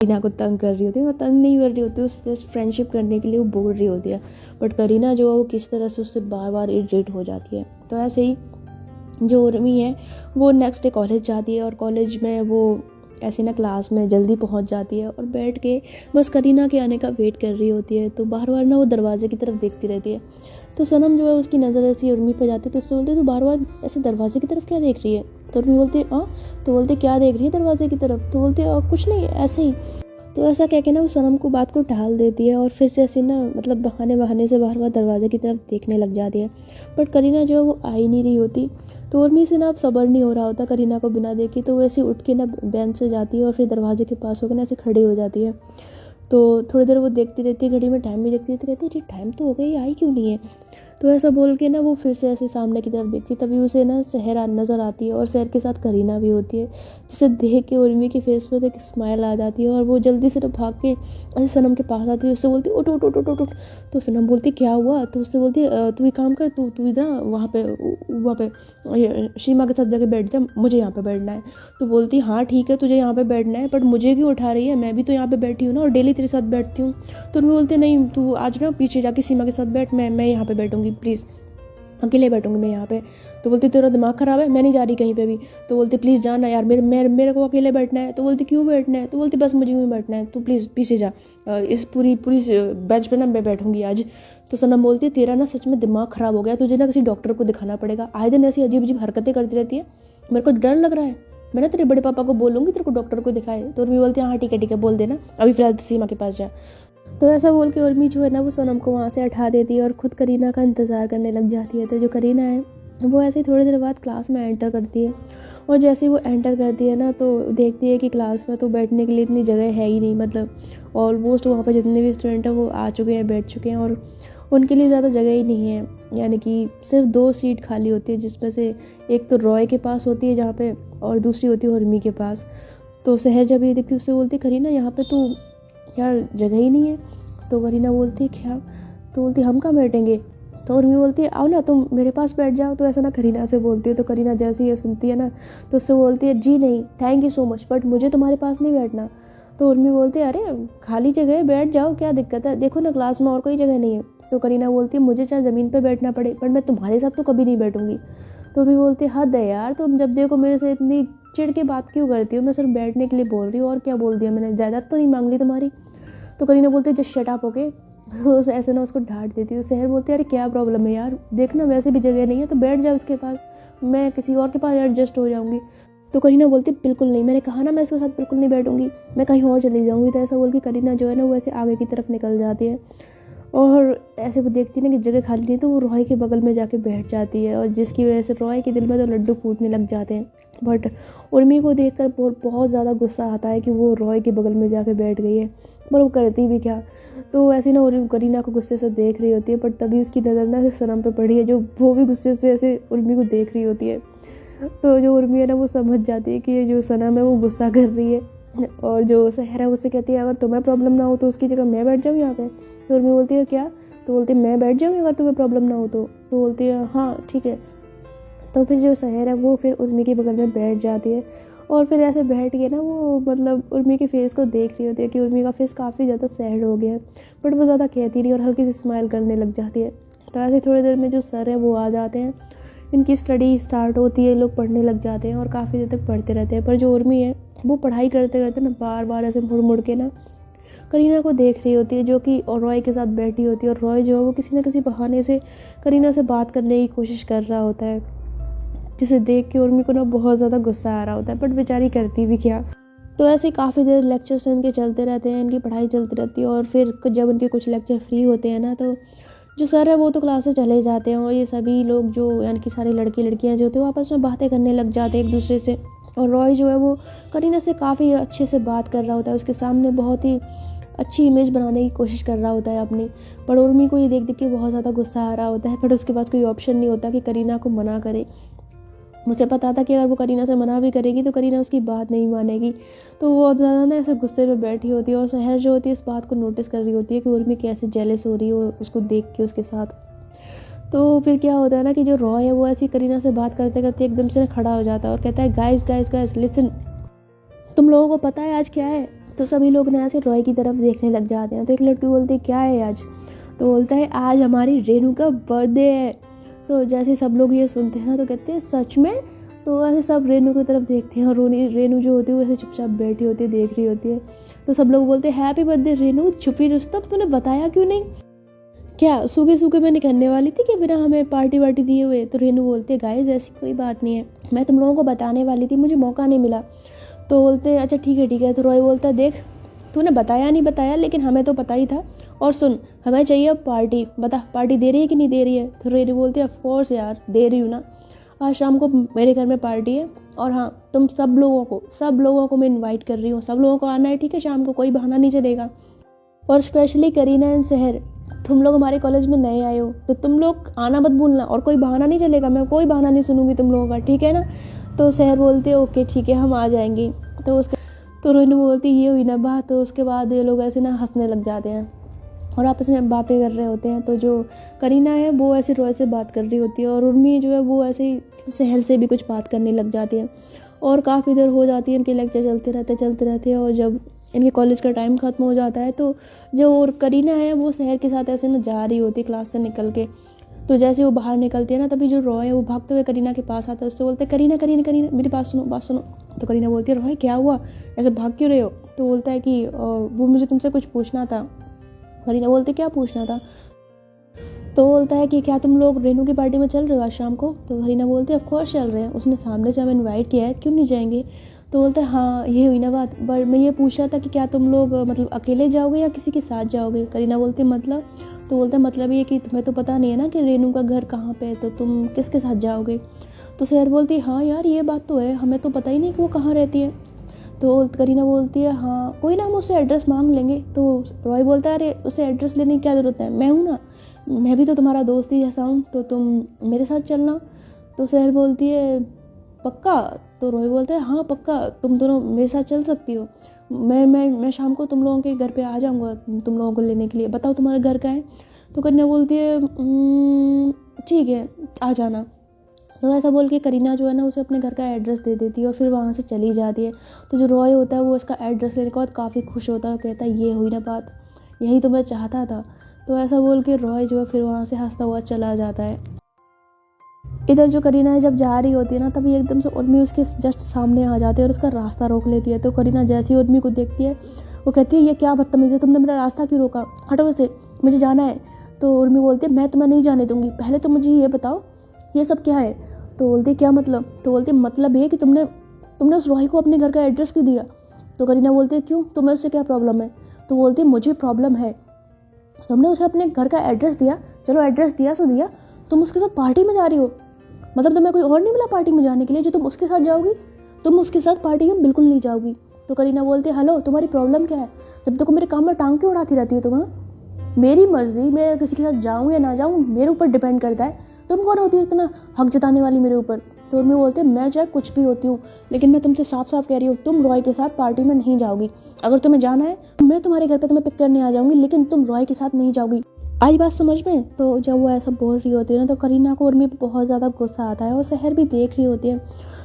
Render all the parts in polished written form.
करीना को तंग कर रही होती है, वो तंग नहीं कर रही होती, उससे जस्ट फ्रेंडशिप करने के लिए वो बोल रही होती है। बट करीना जो है वो किस तरह से उससे बार बार इरिटेट हो जाती है। तो ऐसे ही जो उर्मी है वो नेक्स्ट डे कॉलेज जाती है और कॉलेज में वो ऐसे ना क्लास में जल्दी पहुंच जाती है और बैठ के बस करीना के आने का वेट कर रही होती है। तो बार बार ना वो दरवाजे की तरफ देखती रहती है। तो सनम जो है उसकी नज़र ऐसी उर्मी पर जाती है, तो उससे बोलते तो बार बार ऐसे दरवाजे की तरफ क्या देख रही है। तो उर्मी बोलती है हाँ। तो बोलते क्या देख रही है दरवाजे की तरफ। तो बोलते कुछ नहीं ऐसे ही। तो ऐसा कह के ना वो सनम को बात को टाल देती है और फिर से ऐसे ना मतलब बहाने से बार बार दरवाजे की तरफ देखने लग जाती है। बट करीना जो है वो आ ही नहीं रही होती। तो उर्मी से ना अब सब्र नहीं हो रहा होता करीना को बिना देखे, तो वो ऐसे उठ के ना बेंच से जाती है और फिर दरवाजे के पास होकर ना ऐसे खड़ी हो जाती है। तो थोड़ी देर वो देखती रहती है, घड़ी में टाइम भी देखती रहती है, कहती है टाइम तो हो गई, आई क्यों नहीं है। तो ऐसा बोल के ना वो फिर से ऐसे सामने की तरफ देखती, तभी उसे ना सहरा नज़र आती है और सहर के साथ करीना भी होती है, जिसे देख के उर्मी के फेस पर एक स्माइल आ जाती है और वो जल्दी से भाग के ऐसे सनम के पास आती है, उससे बोलती उठ उठ उठ उठ उठ। तो सनम बोलती क्या हुआ। तो उससे बोलती तू एक काम कर, तू इधर वहाँ पे शीमा के साथ जाके बैठ जा, मुझे यहाँ पे बैठना है। तो बोलती हाँ ठीक है तुझे यहाँ पे बैठना है, बट मुझे क्यों उठा रही है, मैं भी तो यहाँ पे बैठी हूँ ना और डेली तेरे साथ बैठती हूँ। तो उर्मी बोलते नहीं तू आज ना पीछे जाके सीमा के साथ बैठ, मैं यहाँ पे बैठूंगी, प्लीज़ अकेले बैठूंगी मैं यहाँ पे। तो बोलती तेरा दिमाग ख़राब है, मैं नहीं जा रही कहीं पे भी। तो बोलती प्लीज़ जाना यार, मेरे को अकेले बैठना है। तो बोलती क्यों बैठना है। तो बोलती बस मुझे यूँ बैठना है, तू प्लीज़ पीछे जा, इस पूरी बेंच पे ना मैं बैठूंगी आज। तो सनम बोलती है तेरा ना सच में दिमाग ख़राब हो गया, तुझे ना किसी डॉक्टर को दिखाना पड़ेगा, आए दिन ऐसी अजीब अजीब हरकतें करती रहती है, मेरे को डर लग रहा है, मैं ना तेरे बड़े पापा को बोलूँगी तेरे को डॉक्टर को दिखाए। तो उर्मी बोलती है हाँ ठीक है बोल देना, अभी फिलहाल सीमा के पास जा। तो ऐसा बोल के उर्मी जो है ना वो सनम को वहाँ से हटा देती है और ख़ुद करीना का इंतज़ार करने लग जाती है। तो जो करीना है वो ऐसे ही थोड़ी देर बाद क्लास में एंटर करती है और जैसे ही वो एंटर करती है ना तो देखती है कि क्लास में तो बैठने के लिए इतनी जगह है ही नहीं, मतलब ऑलमोस्ट वहाँ पर जितने भी स्टूडेंट हैं वो आ चुके हैं, बैठ चुके हैं और उनके लिए ज़्यादा जगह ही नहीं है। यानी कि सिर्फ 2 सीट खाली होती है, जिसमें से एक तो रॉय के पास होती है जहाँ पे, और दूसरी होती है उर्मी के पास। तो सहर जब ये देखती है उससे बोलती करीना यहाँ पे तो यार जगह ही नहीं है। तो करीना बोलती है क्या। तो बोलती हम कहाँ बैठेंगे। तो उर्मी बोलती है आओ ना तुम मेरे पास बैठ जाओ। तो ऐसा ना करीना से बोलती है। तो करीना जैसे ही ये सुनती है ना तो उससे बोलती है जी नहीं thank you so much, but मुझे तुम्हारे पास नहीं बैठना। तो उर्मी बोलती है अरे खाली जगह है बैठ जाओ, क्या दिक्कत है, देखो ना क्लास में और कोई जगह नहीं है। तो करीना बोलती है मुझे चाहे ज़मीन पर बैठना पड़े पर मैं तुम्हारे साथ तो कभी नहीं बैठूंगी। तो उर्मी बोलती है हद है यार, तुम जब देखो मेरे से इतनी चिढ़ के बात क्यों करती हो, मैं सिर्फ बैठने के लिए बोल रही हूँ, और क्या बोल दिया मैंने, जायदाद तो नहीं मांग ली तुम्हारी। तो करीना बोलती है जस्ट शट अप ओके। तो ऐसे ना उसको डांट देती है। तो सहर बोलती है अरे क्या प्रॉब्लम है यार, देखना वैसे भी जगह नहीं है तो बैठ जाओ उसके पास, मैं किसी और के पास एडजस्ट हो जाऊंगी। तो करीना बोलती बिल्कुल नहीं, मैंने कहा ना मैं इसके साथ बिल्कुल नहीं बैठूंगी, मैं कहीं और चली जाऊंगी। तो ऐसा बोल के करीना जो है ना वो ऐसे आगे की तरफ निकल जाती है और ऐसे वो देखती है ना कि जगह खाली नहीं, तो वो रॉय के बगल में जाके बैठ जाती है और जिसकी वजह से रॉय के दिल में तो लड्डू फूटने लग जाते हैं। बट उर्मी को देखकर बहुत ज़्यादा गुस्सा आता है कि वो रॉय के बगल में जाके बैठ गई है, पर वो करती भी क्या। तो ऐसी ना करीना को गुस्से से देख रही होती है, पर तभी उसकी नज़र ना सनम पे पड़ी है, जो वो भी गुस्से से ऐसे उर्मी को देख रही होती है। तो जो उर्मी है ना वो समझ जाती है कि ये जो सनम है वो गुस्सा कर रही है, और जो सहर है उससे कहती है अगर तुम्हें प्रॉब्लम ना हो तो उसकी जगह मैं बैठ जाऊँ यहाँ पे। तो उर्मी बोलती है क्या। तो बोलती है मैं बैठ जाऊँगी अगर तुम्हें प्रॉब्लम ना हो तो बोलती है हाँ ठीक है। तो फिर जो सहर है वो फिर उर्मी के बगल में बैठ जाती है और फिर ऐसे बैठ के ना वो मतलब उर्मी के फेस को देख रही होती है कि उर्मी का फेस काफ़ी ज़्यादा सैड हो गया है, बट वो ज़्यादा कहती नहीं और हल्की सी स्माइल करने लग जाती है। तो ऐसे थोड़ी देर में जो सर है वो आ जाते हैं, इनकी स्टडी स्टार्ट होती है, लोग पढ़ने लग जाते हैं और काफ़ी देर तक पढ़ते रहते हैं। पर जो उर्मी है वो पढ़ाई करते करते ना बार बार ऐसे मुड़ मुड़ के ना करीना को देख रही होती है, जो कि और रॉय के साथ बैठी होती है, और रॉय जो है वो किसी न किसी बहाने से करीना से बात करने की कोशिश कर रहा होता है, जिसे देख के उर्मी को ना बहुत ज़्यादा गुस्सा आ रहा होता है, बट बेचारी करती भी क्या। तो ऐसे काफ़ी देर लेक्चर्स इनके चलते रहते हैं, इनकी पढ़ाई चलती रहती है और फिर जब इनके कुछ लेक्चर फ्री होते हैं ना तो जो सर है वो तो क्लास से चले जाते हैं और ये सभी लोग जो यानी कि सारी लड़की लड़कियां जो होती हैं वो आपस में बातें करने लग जाते हैं एक दूसरे से। और रॉय जो है वो करीना से काफ़ी अच्छे से बात कर रहा होता है, उसके सामने बहुत ही अच्छी इमेज बनाने की कोशिश कर रहा होता है अपनी। पर उर्मी को ये देख देख के बहुत ज़्यादा गुस्सा आ रहा होता है, बट उसके पास कोई ऑप्शन नहीं होता कि करीना को मना करे। मुझे पता था कि अगर वो करीना से मना भी करेगी तो करीना उसकी बात नहीं मानेगी। तो वो बहुत ज़्यादा ना ऐसे गुस्से में बैठी होती है और सहर जो होती है इस बात को नोटिस कर रही होती है कि उर्मी कैसे जेलस हो रही है उसको देख के उसके साथ। तो फिर क्या होता है ना कि जो रॉय है वो ऐसी करीना से बात करते करते एकदम से खड़ा हो जाता है और कहता है गाइस गाइस गाइस लिसन, तुम लोगों को पता है आज क्या है। तो सभी लोग ना ऐसे रॉय की तरफ देखने लग जाते हैं। तो एक लड़की बोलती है क्या है आज, तो बोलता है आज हमारी रेनू का बर्थडे है। तो जैसे सब लोग ये सुनते हैं ना तो कहते हैं सच में। तो ऐसे सब रेनू की तरफ देखते हैं और रेनू जो होती है वो ऐसे चुपचाप बैठी होती है, देख रही होती है। तो सब लोग बोलते हैं हैप्पी बर्थडे रेनू, छुपी रुस्तम, तूने बताया क्यों नहीं, क्या सूखे सूखे में निकलने वाली थी कि बिना हमें पार्टी वार्टी दिए हुए। तो रेनू बोलते गाइस ऐसी कोई बात नहीं है, मैं तुम लोगों को बताने वाली थी, मुझे मौका नहीं मिला। तो बोलते अच्छा ठीक है। तो रॉय बोलता देख तूने बताया नहीं बताया, लेकिन हमें तो पता ही था। और सुन हमें चाहिए अब पार्टी, बता पार्टी दे रही है कि नहीं दे रही है। तो रेनू बोलती है ऑफ कोर्स यार दे रही हूँ ना, आज शाम को मेरे घर में पार्टी है। और हाँ तुम सब लोगों को मैं इनवाइट कर रही हूँ, सब लोगों को आना है ठीक है, शाम को कोई बहाना नहीं चलेगा। और स्पेशली करीना एंड सहर, तुम लोग हमारे कॉलेज में नए आए हो तो तुम लोग आना मत भूलना, और कोई बहाना नहीं चलेगा, मैं कोई बहाना नहीं सुनूंगी तुम लोगों का, ठीक है ना। तो सहर बोलते हैं ओके ठीक है हम आ जाएंगे। तो रेनू बोलती ये हुई ना बात। तो उसके बाद ये लोग ऐसे ना हंसने लग जाते हैं और आपस में बातें कर रहे होते हैं। तो जो करीना है वो ऐसे रॉय से बात कर रही होती है और उर्मी जो है वो ऐसे ही सहर से भी कुछ बात करने लग जाती है। और काफ़ी देर हो जाती है, इनके लेक्चर चलते रहते हैं। और जब इनके कॉलेज का टाइम ख़त्म हो जाता है तो जो करीना है वो सहर के साथ ऐसे ना जा रही होती है क्लास से निकल के। तो जैसे वो बाहर निकलती है ना तभी जो रॉय है वो भागते हुए करीना के पास आता है, उससे बोलते करीना मेरी बात सुनो। तो करीना बोलती है रॉय क्या हुआ, ऐसे भाग क्यों रहे हो। तो बोलता है कि वो मुझे तुमसे कुछ पूछना था। करीना बोलती क्या पूछना था। तो बोलता है कि क्या तुम लोग रेनू की पार्टी में चल रहे हो आज शाम को। तो करीना बोलती है ऑफ कोर्स चल रहे हैं, उसने सामने से हमें इनवाइट किया है, क्यों नहीं जाएंगे। तो बोलता है हाँ ये हुई ना बात, पर मैं ये पूछ रहा था कि क्या तुम लोग मतलब अकेले जाओगे या किसी के साथ जाओगे। करीना बोलती है मतलब। तो बोलता है मतलब ये कि तुम्हें तो पता नहीं है ना कि रेनू का घर कहाँ पे है, तो तुम किसके साथ जाओगे। तो सहर बोलती है हाँ यार ये बात तो है, हमें तो पता ही नहीं कि वो कहाँ रहती है। तो करीना बोलती है हाँ कोई ना हम उससे एड्रेस मांग लेंगे। तो रॉय बोलता है अरे उससे एड्रेस लेने की क्या ज़रूरत है, मैं हूँ ना, मैं भी तो तुम्हारा दोस्त ही जैसा हूँ, तो तुम मेरे साथ चलना। तो सहर बोलती है पक्का। तो रॉय बोलता है हाँ पक्का, तुम दोनों मेरे साथ चल सकती हो, मैं शाम को तुम लोगों के घर पे आ जाऊँगा तुम लोगों को लेने के लिए, बताओ तुम्हारा घर का है। तो करीना बोलती है ठीक है आ जाना। तो ऐसा बोल के करीना जो है ना उसे अपने घर का एड्रेस दे देती है और फिर वहाँ से चली जाती है। तो जो रॉय होता है वो इसका एड्रेस लेने के बाद काफ़ी खुश होता है, कहता है ये हुई ना बात, यही तो मैं चाहता था। तो ऐसा बोल के रॉय जो है फिर वहाँ से हंसता हुआ चला जाता है। इधर जो करीना है जब जा रही होती है ना तभी एकदम से उर्मी उसके जस्ट सामने आ जाती है और उसका रास्ता रोक लेती है। तो करीना जैसे ही उर्मी को देखती है वो कहती है ये क्या बदतमीज़ी है, तुमने मेरा रास्ता क्यों रोका, हटो वैसे मुझे जाना है। तो उर्मी बोलती है मैं तुम्हें नहीं जाने दूंगी, पहले तो मुझे ये बताओ ये सब क्या है। तो बोलती क्या मतलब। तो बोलती मतलब ये कि तुमने उस रॉय को अपने घर का एड्रेस क्यों दिया। तो करीना बोलती है क्यों, तुम्हें उससे क्या प्रॉब्लम है। तो बोलती है मुझे प्रॉब्लम है, तुमने उसे अपने घर का एड्रेस दिया, चलो एड्रेस दिया सो दिया, तुम उसके साथ पार्टी में जा रही हो, मतलब तुम्हें कोई और नहीं मिला पार्टी में जाने के लिए जो तुम उसके साथ जाओगी, तुम उसके साथ पार्टी में बिल्कुल नहीं जाओगी। तो करीना बोलती है हेलो तुम्हारी प्रॉब्लम क्या है, जब तक मेरे काम में टांग क्यों उड़ाती रहती हो तुम। मेरी मर्जी, मैं किसी के साथ जाऊँ या ना जाऊँ मेरे ऊपर डिपेंड करता है, तुम कौन होती है इतना हक जताने वाली मेरे ऊपर। तो उर्मी बोलते हैं मैं चाहे कुछ भी होती हूँ, लेकिन मैं तुमसे साफ साफ कह रही हूँ तुम रॉय के साथ पार्टी में नहीं जाओगी, अगर तुम्हें जाना है तो मैं तुम्हारे घर पे तुम्हें पिक करने आ जाऊँगी, लेकिन तुम रॉय के साथ नहीं जाओगी। आई बात समझ में। तो जब वो ऐसा बोल रही होती है ना तो करीना को उर्मी पर बहुत ज़्यादा गुस्सा आता है और सहर भी देख रही होती है।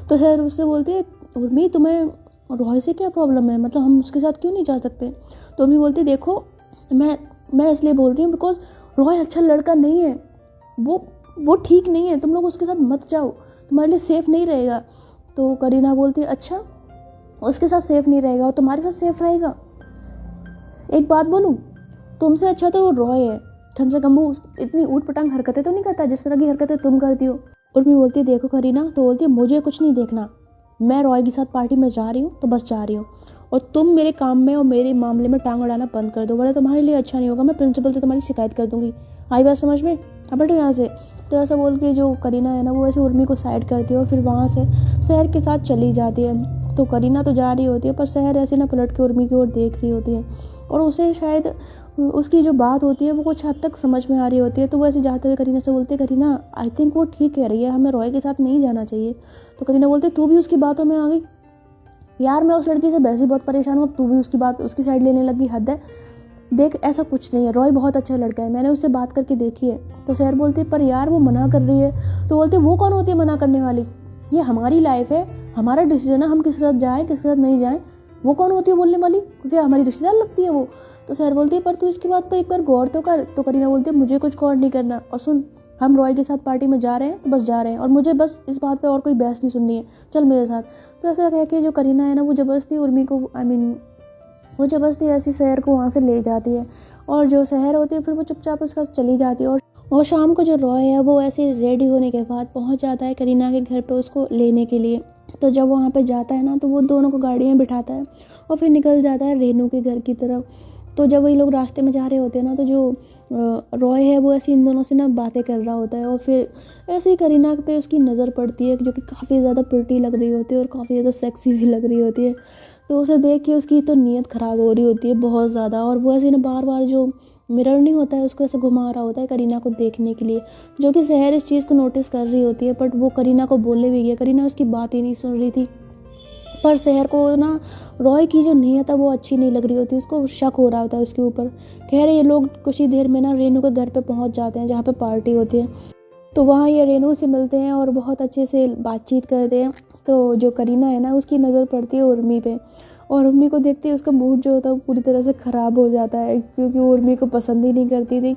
तो सहर उससे बोलती है उर्मी तुम्हें रॉय से क्या प्रॉब्लम है, मतलब हम उसके साथ क्यों नहीं जा सकते। तो उर्मी बोलती है देखो मैं इसलिए बोल रही हूँ बिकॉज रॉय अच्छा लड़का नहीं है, वो ठीक नहीं है, तुम लोग उसके साथ मत जाओ, तुम्हारे लिए सेफ़ नहीं रहेगा। तो करीना बोलती है अच्छा उसके साथ सेफ़ नहीं रहेगा और तुम्हारे साथ सेफ़ रहेगा। एक बात बोलूँ, तुमसे अच्छा तो वो रॉय है, कम से कम वो इतनी ऊट पटांग हरकतें तो नहीं करता जिस तरह की हरकतें तुम करती हो। उर्मी बोलती है देखो करीना, तो बोलती है मुझे कुछ नहीं देखना, मैं रॉय के साथ पार्टी में जा रही हूँ तो बस जा रही हूँ, और तुम मेरे काम में और मेरे मामले में टांग अड़ाना बंद कर दो, वरना तुम्हारे लिए अच्छा नहीं होगा, मैं प्रिंसिपल से तुम्हारी शिकायत कर दूंगी। आई बात समझ में, अब बैठो यहाँ से। तो ऐसा बोल के जो करीना है ना वो ऐसे उर्मी को साइड करती है और फिर वहाँ से सहर के साथ चली जाती है। तो करीना तो जा रही होती है पर सहर ऐसे ना पलट के उर्मी की ओर देख रही होती है और उसे शायद उसकी जो बात होती है वो कुछ हद तक समझ में आ रही होती है। तो वो ऐसे जाते हुए करीना से बोलते करीना आई थिंक वो ठीक कह रही है, हमें रॉय के साथ नहीं जाना चाहिए। तो करीना बोलते तू भी उसकी बातों में आ गई, यार मैं उस लड़की से वैसे ही बहुत परेशान हूँ, तू भी उसकी साइड लेने लगी, हद है। देख ऐसा कुछ नहीं है, रॉय बहुत अच्छा लड़का है, मैंने उससे बात करके देखी है। तो सहर बोलती है पर यार वो मना कर रही है। तो बोलते वो कौन होती है मना करने वाली, ये हमारी लाइफ है, हमारा डिसीजन है, हम किसके साथ जाएँ किसके साथ नहीं जाएँ, वो कौन होती है बोलने वाली, क्योंकि हमारी रिश्तेदार लगती है वो। तो सहर बोलती है पर तू इसकी बात पर एक बार गौर तो कर। तो करीना बोलती है मुझे कुछ गौर नहीं करना, और सुन हम रॉय के साथ पार्टी में जा रहे हैं तो बस जा रहे हैं, और मुझे बस इस बात पे और कोई बहस नहीं सुननी है, चल मेरे साथ। तो ऐसा कह के जो करीना है ना वो ज़बरदस्ती उर्मी को वो ज़बरदस्ती ऐसी सहर को वहाँ से ले जाती है, और जो सहर होती है फिर वो चुपचाप उसका चली जाती है। और शाम को जो रॉय है वो ऐसे रेडी होने के बाद पहुँच जाता है करीना के घर पे उसको लेने के लिए। तो जब वहाँ पे जाता है ना तो वो दोनों को गाड़ी में बिठाता है और फिर निकल जाता है रेनू के घर की तरफ। तो जब वही लोग रास्ते में जा रहे होते हैं ना तो जो रॉय है वो ऐसे इन दोनों से ना बातें कर रहा होता है, और फिर ऐसे ही करीना पे उसकी नज़र पड़ती है जो कि काफ़ी ज़्यादा प्रिटी लग रही होती है और काफ़ी ज़्यादा सेक्सी भी लग रही होती है। तो उसे देख के उसकी तो नीयत ख़राब हो रही होती है बहुत ज़्यादा, और वो ऐसे ना बार बार जो मिरर नहीं होता है उसको ऐसे घुमा रहा होता है करीना को देखने के लिए, जो कि सहर इस चीज़ को नोटिस कर रही होती है। बट वो करीना को बोलने भी गया, करीना उसकी बात ही नहीं सुन रही थी। पर सहर को ना रॉय की जो नीयत है वो अच्छी नहीं लग रही होती, उसको शक हो रहा होता है उसके ऊपर। खैर ये लोग कुछ ही देर में ना रेनू के घर पे पहुंच जाते हैं जहाँ पे पार्टी होती है। तो वहाँ ये रेनू से मिलते हैं और बहुत अच्छे से बातचीत करते हैं। तो जो करीना है ना उसकी नज़र पड़ती है उर्मी पे, और उर्मी को देखते ही उसका मूड जो होता है वो पूरी तरह से ख़राब हो जाता है, क्योंकि वो उर्मी को पसंद ही नहीं करती थी।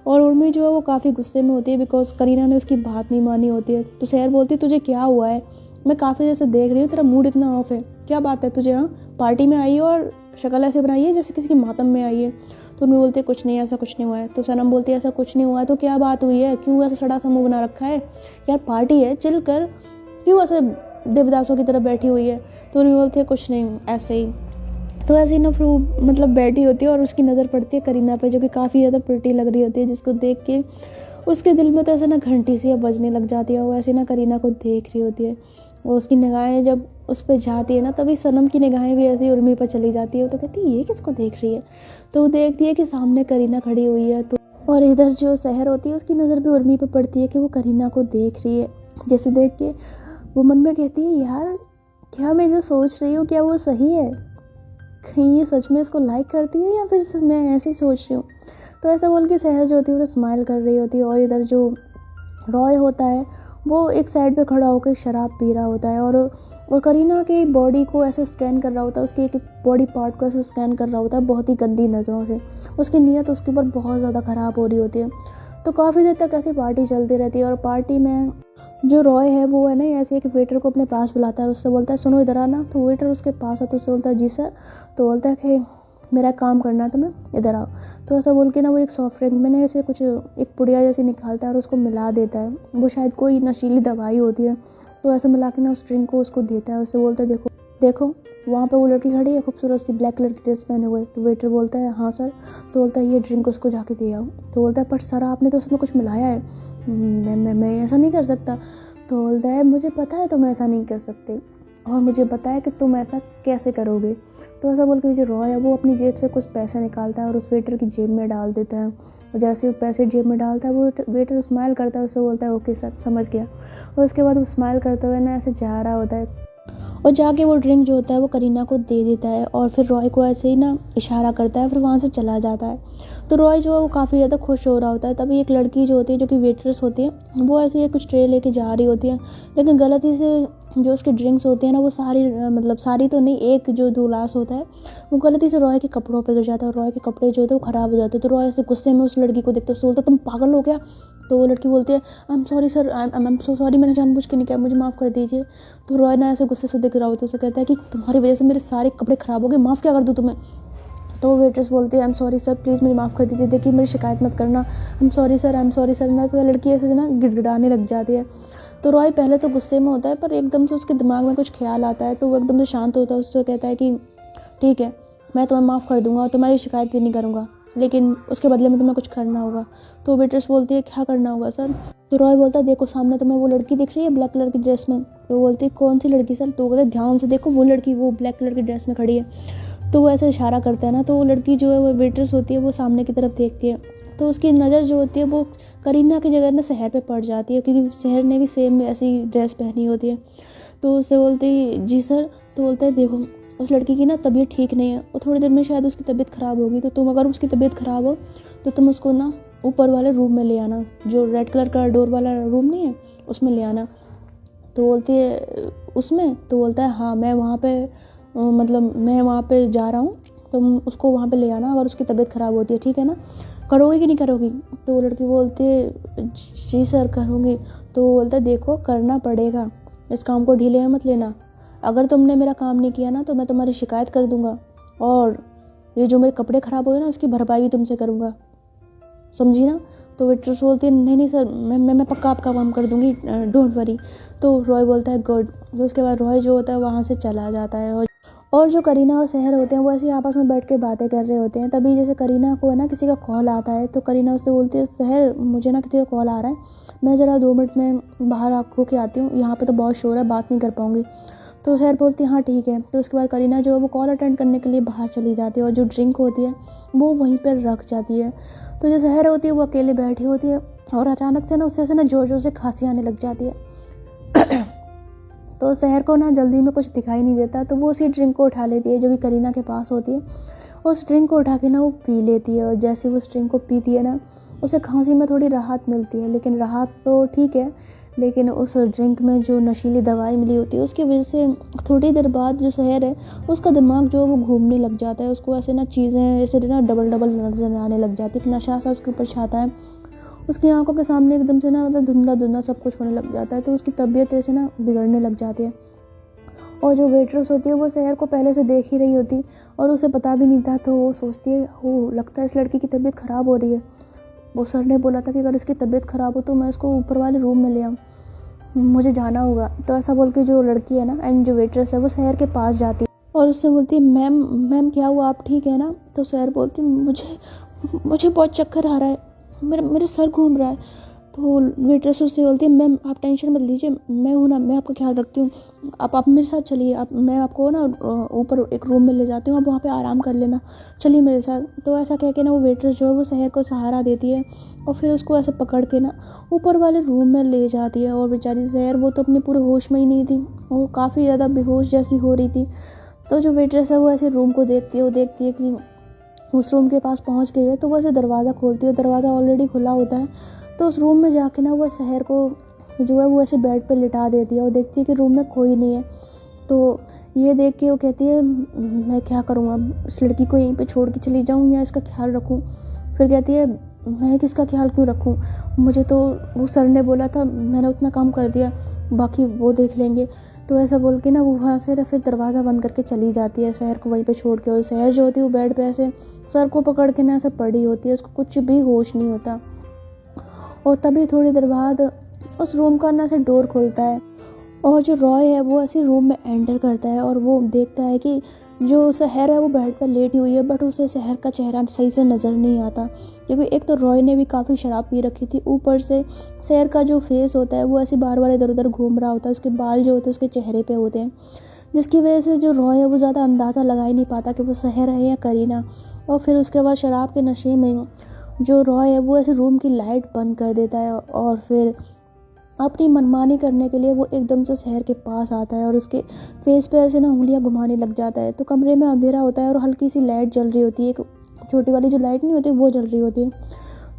और उर्मी जो है वो काफ़ी गुस्से में होती है बिकॉज करीना ने उसकी बात नहीं मानी होती है। तो सहर बोलती है तुझे क्या हुआ है, मैं काफ़ी देर से देख रही हूँ तेरा मूड इतना ऑफ है, क्या बात है तुझे, हाँ पार्टी में आई हो और शक्ल ऐसे बनाई है जैसे किसी की मातम में आई है। तो उर्मी बोलती है कुछ नहीं, ऐसा कुछ नहीं हुआ है। तो सनम बोलती है ऐसा कुछ नहीं हुआ है तो क्या बात हुई है, क्यों ऐसा सड़ा सा मुँह बना रखा है, यार पार्टी है चिल कर, क्यों ऐसे देवदासों की तरफ बैठी हुई है। तो उर्मी बोलती है कुछ नहीं ऐसे ही। तो ऐसे ही ना फिर वो मतलब बैठी होती है और उसकी नज़र पड़ती है करीना पे जो कि काफ़ी ज़्यादा प्रिटी लग रही होती है, जिसको देख के उसके दिल में तो ऐसे ना घंटी सी बजने लग जाती है। वो ऐसे ना करीना को देख रही होती है, और उसकी निगाहें जब उस पर जाती है ना तभी सनम की निगाहें भी ऐसे उर्मी पर चली जाती है। तो कहती है ये किसको देख रही है। तो वो देखती है कि सामने करीना खड़ी हुई है, तो और इधर जो सहर होती है उसकी नज़र भी उर्मी पर पड़ती है कि वो करीना को देख रही है। जैसे देख के वो मन में कहती है यार क्या मैं जो सोच रही हूँ क्या वो सही है, कहीं ये सच में इसको लाइक करती है या फिर मैं ऐसे ही सोच रही हूँ। तो ऐसा बोल के सहर जो होती है वो स्माइल कर रही होती है, और इधर जो रॉय होता है वो एक साइड पे खड़ा होकर शराब पी रहा होता है, और करीना की बॉडी को ऐसे स्कैन कर रहा होता है, उसके एक एक बॉडी पार्ट को ऐसे स्कैन कर रहा होता है बहुत ही गंदी नज़रों से। उसकी नीयत उसके ऊपर बहुत ज़्यादा ख़राब हो रही होती है। तो काफ़ी देर तक ऐसी पार्टी चलती रहती है, और पार्टी में जो रॉय है वो है ना ऐसे एक वेटर को अपने पास बुलाता है और उससे बोलता है सुनो इधर आना। तो वेटर उसके पास आता है, उससे बोलता है जी सर। तो बोलता है कि मेरा काम करना है तुम्हें, इधर आओ। तो ऐसा बोल के ना वो एक सॉफ्ट ड्रिंक में ऐसे कुछ एक पुड़िया जैसी निकालता है और उसको मिला देता है, वो शायद कोई नशीली दवाई होती है। तो ऐसे मिला के ना उस ड्रिंक को उसको देता है, उससे बोलता है देखो देखो वहाँ पे वो लड़की खड़ी है खूबसूरत सी ब्लैक कलर की ड्रेस पहने हुए। तो वेटर बोलता है हाँ सर। तो बोलता है ये ड्रिंक उसको जाके दे आओ। तो बोलता है पर सर आपने तो उसमें कुछ मिलाया है, मैं ऐसा नहीं कर सकता। तो बोलता है मुझे पता है तुम ऐसा नहीं कर सकते, और मुझे पता है कि तुम ऐसा कैसे करोगे। तो ऐसा बोल के जो रॉय है वो अपनी जेब से कुछ पैसे निकालता है और उस वेटर की जेब में डाल देता है, और जैसे वो पैसे जेब में डालता है वो वेटर स्माइल करता है, उससे बोलता है ओके सर समझ गया। और उसके बाद वो स्माइल करते हुए ना ऐसे जा रहा होता है, और जाके वो ड्रिंक जो होता है वो करीना को दे देता है, और फिर रॉय को ऐसे ही ना इशारा करता है, फिर वहाँ से चला जाता है। तो रॉय जो है वो काफ़ी ज़्यादा खुश हो रहा होता है। तभी एक लड़की जो होती है जो कि वेट्रेस होती है वो ऐसे ही कुछ ट्रे लेके जा रही होती है, लेकिन गलती से जो उसकी ड्रिंक्स होती है ना वो सारी मतलब सारी तो नहीं, एक जो 2 ग्लास होता है वो गलती से रॉय के कपड़ों पे गिर जाता है, और रॉय के कपड़े जो होते हैं वो ख़राब हो जाते हैं। तो रॉय ऐसे गुस्से में उस लड़की को देखते उससे बोलता तुम पागल हो क्या। तो वो लड़की बोलती है I am sorry sir, I am so sorry, मैंने जानबूझ के नहीं किया, मुझे माफ़ कर दीजिए। तो रॉय ना ऐसे गुस्से से दिख रहा होता है, उसे कहता है कि तुम्हारी वजह से मेरे सारे कपड़े ख़राब हो गए, माफ़ क्या कर दूँ तुम्हें। तो वेट्रेस बोलती है I am sorry sir, please मुझे माफ़ कर दीजिए, देखिए मेरी शिकायत मत करना, I am sorry sir, I am sorry sir. मैं तो लड़की ऐसे ना गिड़गिड़ाने लग जाती है। तो रॉय पहले तो गुस्से में होता है, पर एकदम से उसके दिमाग में कुछ ख्याल आता है, तो वो एकदम से शांत होता है, उससे कहता है कि ठीक है मैं तुम्हें माफ़ कर दूंगा और तुम्हारी शिकायत भी नहीं करूँगा, लेकिन उसके बदले में तुम्हें कुछ करना होगा। तो वेट्रेस बोलती है क्या करना होगा सर। तो रॉय बोलता है देखो सामने तुम्हें वो लड़की दिख रही है ब्लैक कलर की ड्रेस में। तो बोलती है कौन सी लड़की सर। तो वो कहते हैं ध्यान से देखो वो लड़की वो ब्लैक कलर की ड्रेस में खड़ी है। तो वो ऐसे इशारा करता है ना, तो वो लड़की जो है वो वेट्रेस होती है वो सामने की तरफ देखती है, तो उसकी नज़र जो होती है वो करीना की जगह ना सहर पे पड़ जाती है, क्योंकि सहर ने भी सेम ऐसी ड्रेस पहनी होती है। तो उससे बोलती जी सर। तो बोलता है देखो उस लड़की की ना तबीयत ठीक नहीं है और थोड़ी देर में शायद उसकी तबीयत ख़राब होगी, तो तुम अगर उसकी तबीयत ख़राब हो तो तुम उसको ना ऊपर वाले रूम में ले आना, जो रेड कलर का डोर वाला रूम नहीं है उसमें ले आना। तो बोलती है उसमें। तो बोलता है हाँ मैं वहाँ पे मतलब मैं वहाँ पे जा रहा हूँ, तुम उसको वहाँ पे ले आना अगर उसकी तबीयत ख़राब होती है, ठीक है ना? करोगी कि नहीं करोगी? तो वो लड़की बोलती है जी सर करूँगी। तो वो बोलता है देखो करना पड़ेगा, इस काम को ढीले मत लेना, अगर तुमने मेरा काम नहीं किया ना तो मैं तुम्हारी शिकायत कर दूँगा, और ये जो मेरे कपड़े ख़राब हुए ना उसकी भरपाई भी तुमसे करूँगा, समझी ना? तो वेट्रेस बोलती है नहीं सर, मैं पक्का आपका काम कर दूँगी, डोंट वरी। तो रॉय बोलता है गुड। तो उसके बाद रॉय जो होता है वहाँ से चला जाता है, और जो करीना और सहर होते हैं वो ऐसे आपस में बैठ के बातें कर रहे होते हैं। तभी जैसे करीना को है ना किसी का कॉल आता है, तो करीना उससे बोलती है सहर मुझे ना किसी का कॉल आ रहा है, मैं ज़रा 2 मिनट में बाहर होके आती हूँ, यहाँ पे तो बहुत शोर है, बात नहीं कर पाऊँगी। तो सहर बोलती है हाँ ठीक है। तो उसके बाद करीना जो है वो कॉल अटेंड करने के लिए बाहर चली जाती है, और जो ड्रिंक होती है वो वहीं पर रख जाती है। तो जो सहर होती है वो अकेले बैठी होती है, और अचानक से ना उससे ऐसे ना जोर जोर से खांसी आने लग जाती है। तो सहर को ना जल्दी में कुछ दिखाई नहीं देता, तो वो उसी ड्रिंक को उठा लेती है जो कि करीना के पास होती है, और उस ड्रिंक को उठा के ना वो पी लेती है। और जैसे वो उस ड्रिंक को पीती है ना उसे खांसी में थोड़ी राहत मिलती है, लेकिन राहत तो ठीक है, लेकिन उस ड्रिंक में जो नशीली दवाई मिली होती है उसकी वजह से थोड़ी देर बाद जो सहर है उसका दिमाग जो है वो घूमने लग जाता है, उसको ऐसे ना चीज़ें ऐसे ना डबल डबल नजर आने लग जाती है, एक नशा सा उसके ऊपर छाता है, उसकी आंखों के सामने एकदम से ना मतलब धुंधला धुंधला सब कुछ होने लग जाता है। तो उसकी तबीयत ऐसे ना बिगड़ने लग जाती है, और जो वेट्रेस होती है वो सहर को पहले से देख ही रही होती और उसे पता भी नहीं था। तो वो सोचती है हो लगता है इस लड़की की तबीयत ख़राब हो रही है, वो सर ने बोला था कि अगर इसकी तबीयत ख़राब हो तो मैं इसको ऊपर वाले रूम में ले आऊँ, मुझे जाना होगा। तो ऐसा बोल के जो लड़की है ना एंड जो वेट्रेस है वो सहर के पास जाती है और उससे बोलती है मैम मैम क्या हुआ, आप ठीक है ना? तो सहर बोलती है मुझे बहुत चक्कर आ रहा है, मेरा सर घूम रहा है। तो वेट्रेस उससे बोलती है मैम आप टेंशन मत लीजिए, मैं हूँ ना, मैं आपका ख्याल रखती हूँ, आप मेरे साथ चलिए, आप मैं आपको ना ऊपर एक रूम में ले जाती हूँ, आप वहाँ पे आराम कर लेना, चलिए मेरे साथ। तो ऐसा कह के ना वो वेट्रेस जो है वो सहर को सहारा देती है और फिर उसको ऐसे पकड़ के ना ऊपर वाले रूम में ले जाती है। और बेचारी सहर वो तो अपने पूरे होश में ही नहीं थी, वो काफ़ी ज़्यादा बेहोश जैसी हो रही थी। तो जो वेट्रेस है वो ऐसे रूम को देखती है, वो देखती है कि उस रूम के पास पहुंच गई है, तो वो ऐसे दरवाज़ा खोलती है, दरवाज़ा ऑलरेडी खुला होता है। तो उस रूम में जाके ना वो सहर को जो है वो ऐसे बेड पे लिटा देती है और देखती है कि रूम में कोई नहीं है। तो ये देख के वो कहती है मैं क्या करूँ, अब इस लड़की को यहीं पे छोड़ के चली जाऊँ या इसका ख्याल रखूँ? फिर कहती है मैं किसका ख्याल क्यों रखूँ, मुझे तो वो सर ने बोला था, मैंने उतना काम कर दिया, बाकी वो देख लेंगे। तो ऐसा बोल के ना वो वहाँ से फिर दरवाज़ा बंद करके चली जाती है सहर को वहीं पे छोड़ के। और सहर जो होती है वो बेड पे ऐसे सर को पकड़ के ना ऐसे पड़ी होती है, उसको कुछ भी होश नहीं होता। और तभी थोड़ी देर बाद उस रूम का ना ऐसे डोर खुलता है और जो रॉय है वो ऐसे रूम में एंटर करता है और वो देखता है कि जो सहर है वो बेड पर लेटी हुई है, बट उसे सहर का चेहरा सही से नज़र नहीं आता, क्योंकि एक तो रॉय ने भी काफ़ी शराब पी रखी थी, ऊपर से सहर का जो फेस होता है वो ऐसे बार बार इधर उधर घूम रहा होता है, उसके बाल जो होते हैं उसके चेहरे पे होते हैं, जिसकी वजह से जो रॉय है वो ज़्यादा अंदाज़ा लगा ही नहीं पाता कि वो सहर है या करीना। और फिर उसके बाद शराब के नशे में जो रॉय है वो ऐसे रूम की लाइट बंद कर देता है और फिर अपनी मनमानी करने के लिए वो एकदम से सहर के पास आता है और उसके फेस पे ऐसे ना उंगलियां घुमाने लग जाता है। तो कमरे में अंधेरा होता है और हल्की सी लाइट जल रही होती है, एक छोटी वाली जो लाइट नहीं होती वो जल रही होती है।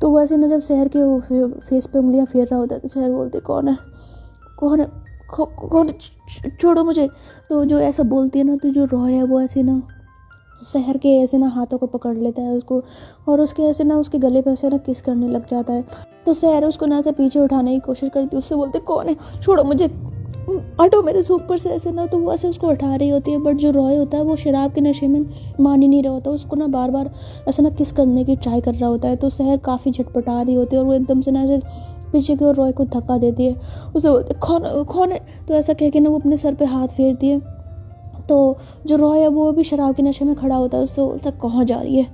तो वैसे ना जब सहर के फेस पे उंगलियां फेर रहा होता है तो सहर बोलती कौन है कौन है कौन, छोड़ो मुझे। तो जो ऐसा बोलती है ना तो जो रॉय है वो ऐसे ना सहर के ऐसे ना हाथों को पकड़ लेता है उसको और उसके ऐसे ना उसके गले पे ऐसे ना किस करने लग जाता है। तो सहर उसको ना ऐसे पीछे उठाने की कोशिश करती है, उससे बोलते कौन है, छोड़ो मुझे, हटो मेरे से ऊपर से ऐसे ना। तो वो ऐसे उसको उठा रही होती है, बट जो रॉय होता है वो शराब के नशे में मान ही नहीं रहा होता, उसको ना बार बार ऐसे ना किस करने की ट्राई कर रहा होता है। तो सहर काफ़ी झटपटा रही होती है और वो एकदम से ना ऐसे पीछे की ओर रॉय को धक्का देती है, उसे बोलते कौन है। तो ऐसा कह के ना वो अपने सर पे हाथ फेरती है। तो जो रॉय है वो भी शराब के नशे में खड़ा होता है, उससे बोलता है कहाँ जा रही है,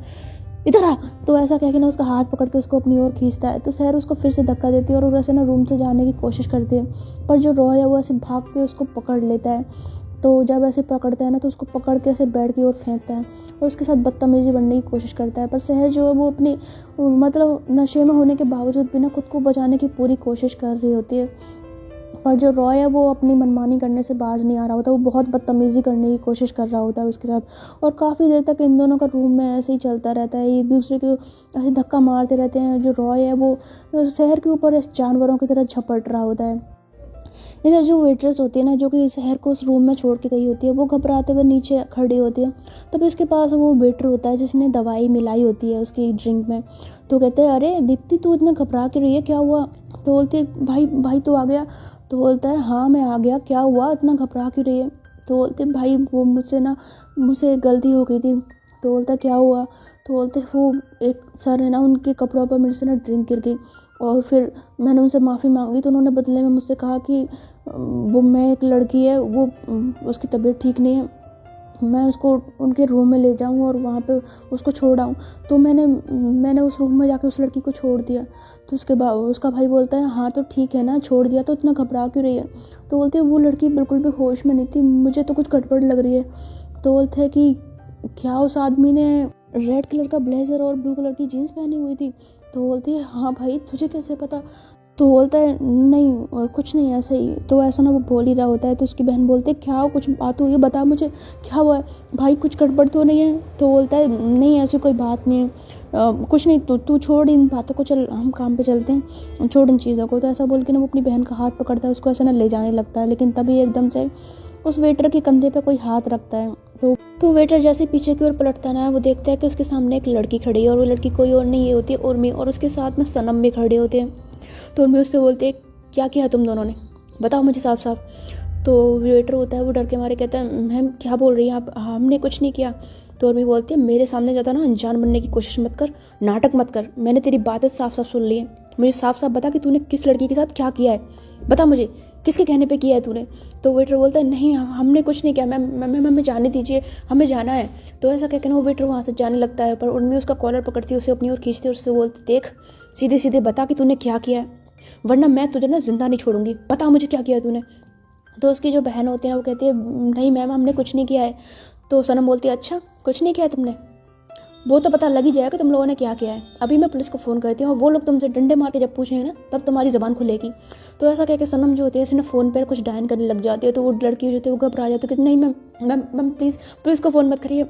इधर आ। तो ऐसा कह के ना उसका हाथ पकड़ के उसको अपनी ओर खींचता है। तो सहर उसको फिर से धक्का देती है और वैसे ना रूम से जाने की कोशिश करती है, पर जो रॉय है वो ऐसे भाग के उसको पकड़ लेता है। तो जब ऐसे पकड़ता है ना तो उसको पकड़ के ऐसे बेड की ओर फेंकता है और उसके साथ बदतमीजी बनने की कोशिश करता है। पर सहर जो है वो अपनी मतलब नशे में होने के बावजूद भी ना खुद को बचाने की पूरी कोशिश कर रही होती है, पर जो रॉय है वो अपनी मनमानी करने से बाज नहीं आ रहा होता, वो बहुत बदतमीज़ी करने की कोशिश कर रहा होता है उसके साथ। और काफ़ी देर तक इन दोनों का रूम में ऐसे ही चलता रहता है, एक दूसरे को ऐसे धक्का मारते रहते हैं। जो रॉय है वो शहर के ऊपर जानवरों की तरह झपट रहा होता है। इधर जो वेट्रेस होती है ना, जो कि शहर को उस रूम में छोड़ के गई होती है, वो घबराते हुए नीचे खड़ी होती है। तभी उसके पास वो वेटर होता है जिसने दवाई मिलाई होती है उसकी ड्रिंक में। तो कहते हैं, अरे दीप्ति तू इतना घबरा क्यों रही है, क्या हुआ? तो बोलती है, भाई भाई तो आ गया। तो बोलता है, हाँ मैं आ गया, क्या हुआ, इतना घबरा क्यों रही है? तो बोलते, भाई वो मुझसे गलती हो गई थी। तो बोलता है, क्या हुआ? तो बोलते, वो एक सर है ना, उनके कपड़ों पर मेरे से ना ड्रिंक गिर गई, और फिर मैंने उनसे माफ़ी मांगी तो उन्होंने बदले में मुझसे कहा कि वो मैं एक लड़की है, वो उसकी तबीयत ठीक नहीं है, मैं उसको उनके रूम में ले जाऊं और वहाँ पे उसको छोड़ आऊँ। तो मैंने उस रूम में जाके उस लड़की को छोड़ दिया। तो उसके बाद उसका भाई बोलता है, हाँ तो ठीक है ना, छोड़ दिया तो इतना घबरा क्यों रही है? तो बोलती है, वो लड़की बिल्कुल भी होश में नहीं थी, मुझे तो कुछ गड़बड़ लग रही है। तो बोलते हैं कि क्या उस आदमी ने रेड कलर का ब्लेज़र और ब्लू कलर की जीन्स पहनी हुई थी? तो बोलती है, हाँ भाई तुझे कैसे पता? तो बोलता है, नहीं कुछ नहीं, ऐसे ही। तो ऐसा ना वो बोल ही रहा होता है। तो उसकी बहन बोलती है, क्या कुछ बात हुई है, बता मुझे क्या हुआ है भाई, कुछ गड़बड़ तो नहीं है? तो बोलता है, नहीं ऐसी कोई बात नहीं है, कुछ नहीं, तू छोड़ इन बातों को, चल हम काम पे चलते हैं, छोड़ इन चीज़ों को। तो ऐसा बोल के ना वो अपनी बहन का हाथ पकड़ता है, उसको ऐसा ना ले जाने लगता है। लेकिन तभी एकदम से उस वेटर के कंधे पे कोई हाथ रखता है। तो वेटर जैसे पीछे की ओर पलटता ना, वो देखता है कि उसके सामने एक लड़की खड़ी है, और वो लड़की कोई और नहीं होती है उर्मी, और उसके साथ में सनम भी खड़े होते हैं। तो उर्मी उससे बोलती है, क्या किया तुम दोनों ने, बताओ मुझे साफ साफ। तो वेटर होता है वो डर के मारे कहता है, मैम क्या बोल रही हैं आप, हमने कुछ नहीं किया। तो उर्मी बोलती है, मेरे सामने ज़्यादा ना अनजान बनने की कोशिश मत कर, नाटक मत कर, मैंने तेरी बातें साफ साफ सुन ली है, मुझे साफ साफ बता कि तूने किस लड़की के साथ क्या किया है, बता मुझे किसके कहने पे किया है तूने? तो वेटर बोलता है, नहीं हमने कुछ नहीं किया मैम, हमें जाने दीजिए, हमें जाना है। तो ऐसा कहकर ना वो वेटर वहाँ से जाने लगता है, पर उर्मी उसका कॉलर पकड़ती है, उसे अपनी ओर खींचती है और उससे बोलती, देख सीधे सीधे बता कि तूने क्या किया है, वरना मैं तुझे ना जिंदा नहीं छोड़ूंगी, बता मुझे क्या किया तूने। तो उसकी जो बहन होती है ना, वो कहती है, नहीं मैम हमने कुछ नहीं किया है। तो सनम बोलती है, अच्छा कुछ नहीं किया तुमने, वो तो पता लग ही जाएगा तुम लोगों ने क्या किया है, अभी मैं पुलिस को फ़ोन करती हूँ, और वो लोग तुमसे डंडे मार के जब पूछेंगे ना, तब तुम्हारी ज़बान खुलेगी। तो ऐसा कह के सनम जो होती है इसने फ़ोन पर कुछ डायन करने लग जाती है। तो वो लड़की जो होती है वो घबरा जाती है कि नहीं मैम प्लीज़ पुलिस को फ़ोन मत करिए,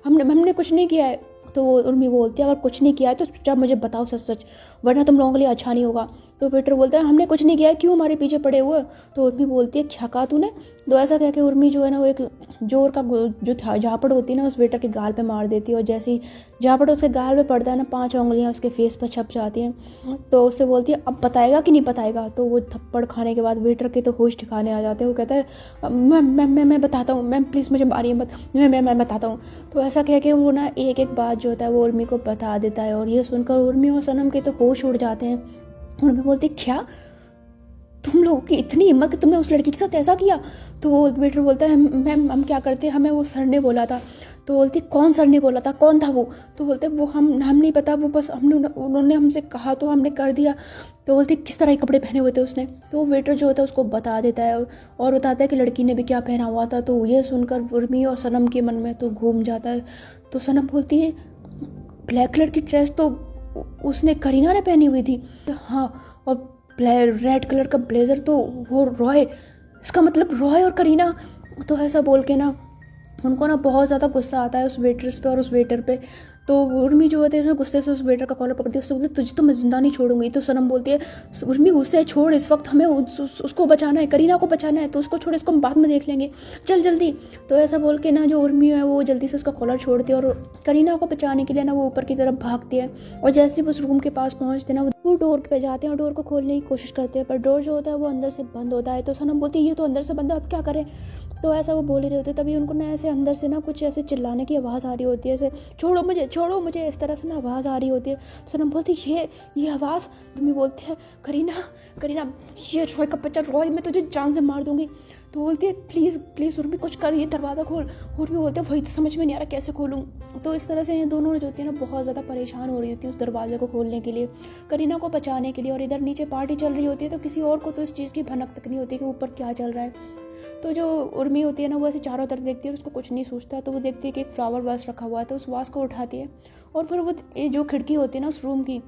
हमने कुछ नहीं किया है। तो वो उर्मी बोलती है, अगर कुछ नहीं किया है तो चुपचाप मुझे बताओ सच सच, वरना तुम लोगों के लिए अच्छा नहीं होगा। तो पीटर बोलता है, हमने कुछ नहीं किया है, क्यों हमारे पीछे पड़े हुए? तो उर्मी बोलती है, क्या कहा तूने? तो ऐसा कह के उर्मी जो है ना, वो एक जोर का जो झापड़ होती है ना, उस वेटर के गाल पे मार देती है, और जैसे ही झापड़ उसके गाल पे पड़ता है ना, 5 उंगलियां उसके फेस पर छप जाती हैं। तो उससे बोलती है, अब बताएगा कि नहीं बताएगा? तो वो थप्पड़ खाने के बाद वेटर के तो होश ठिकाने आ जाते हैं। वो कहता है, मैं बताता हूँ मैम, प्लीज़ मुझे मारिए मत, मैं बताता हूँ। तो ऐसा कह के वो ना एक एक बात जो होता है वो उर्मी को बता देता है, और ये सुनकर उर्मी और सनम के तो होश उड़ जाते हैं। उर्मी बोलती, क्या तुम लोगों की इतनी हिम्मत कि तुमने उस लड़की के साथ ऐसा किया? तो वो वेटर बोलता है, मैम हम क्या करते, हमें वो सर ने बोला था। तो बोलती, कौन सर ने बोला था, कौन था वो? तो बोलते, वो हम नहीं पता, वो बस उन्होंने हमसे कहा तो हमने कर दिया। तो बोलती, किस तरह के कपड़े पहने हुए थे उसने? तो वो वेटर जो होता है उसको बता देता है, और बताता है कि लड़की ने भी क्या पहना हुआ था। तो ये सुनकर उर्मी और सनम के मन में तो घूम जाता है। तो सनम बोलती है, ब्लैक कलर की ड्रेस तो उसने करीना ने पहनी हुई थी। हाँ, और रेड कलर का ब्लेज़र तो वो रॉय, इसका मतलब रॉय और करीना। तो ऐसा बोल के ना उनको ना बहुत ज़्यादा गुस्सा आता है उस वेट्रेस पे और उस वेटर पे। तो उर्मी जो होती है ना गुस्से से उस वेटर का कॉलर पकड़ती है, उससे बोलती है, तुझे तो मैं जिंदा नहीं छोड़ूंगी। तो सनम बोलती है, उर्मी गुस्से छोड़, इस वक्त हमें उसको बचाना है, करीना को बचाना है, तो उसको छोड़, इसको हम बाद में देख लेंगे, चल जल्दी। तो ऐसा बोल के ना जो उर्मी है वो जल्दी से उसका कॉलर छोड़ती है, और करीना को बचाने के लिए ना वो ऊपर की तरफ भागती है। और जैसे ही उस रूम के पास पहुँचते ना वो डोर पे जाते हैं और डोर को खोलने की कोशिश करते हैं, पर डोर जो होता है वो अंदर से बंद होता है। तो सनम बोलती है, ये तो अंदर से बंद है, अब क्या करें? तो ऐसा वो बोल ही रहे होते, तभी उनको ना ऐसे अंदर से ना कुछ ऐसे चिल्लाने की आवाज़ आ रही होती है, ऐसे छोड़ो मुझे, इस तरह से ना आवाज़ आ रही होती है। तो सनम बोलती है, ये आवाज़? उर्मी बोलती है, करीना ये रॉय का बच्चा रॉय, मैं तुझे जान से मार दूंगी। तो बोलती है, प्लीज़ उर्मी कुछ कर, ये दरवाज़ा खोल। उर्मी बोलते हैं, वही तो समझ में नहीं आ रहा कैसे खोलूँ। तो इस तरह से ये दोनों जो होती है ना बहुत ज़्यादा परेशान हो रही होती है उस दरवाजे को खोलने के लिए, करीना को बचाने के लिए। और इधर नीचे पार्टी चल रही होती है, तो किसी और को तो इस चीज़ की भनक तक नहीं होती कि ऊपर क्या चल रहा है। तो जो उर्मी होती है ना वो ऐसे चारों तरफ देखती है और उसको कुछ नहीं सोचता। तो वो देखती है कि एक फ्लावर वास रखा हुआ है, तो उस वास को उठाती है, और फिर वो जो खिड़की होती है ना उस रूम की,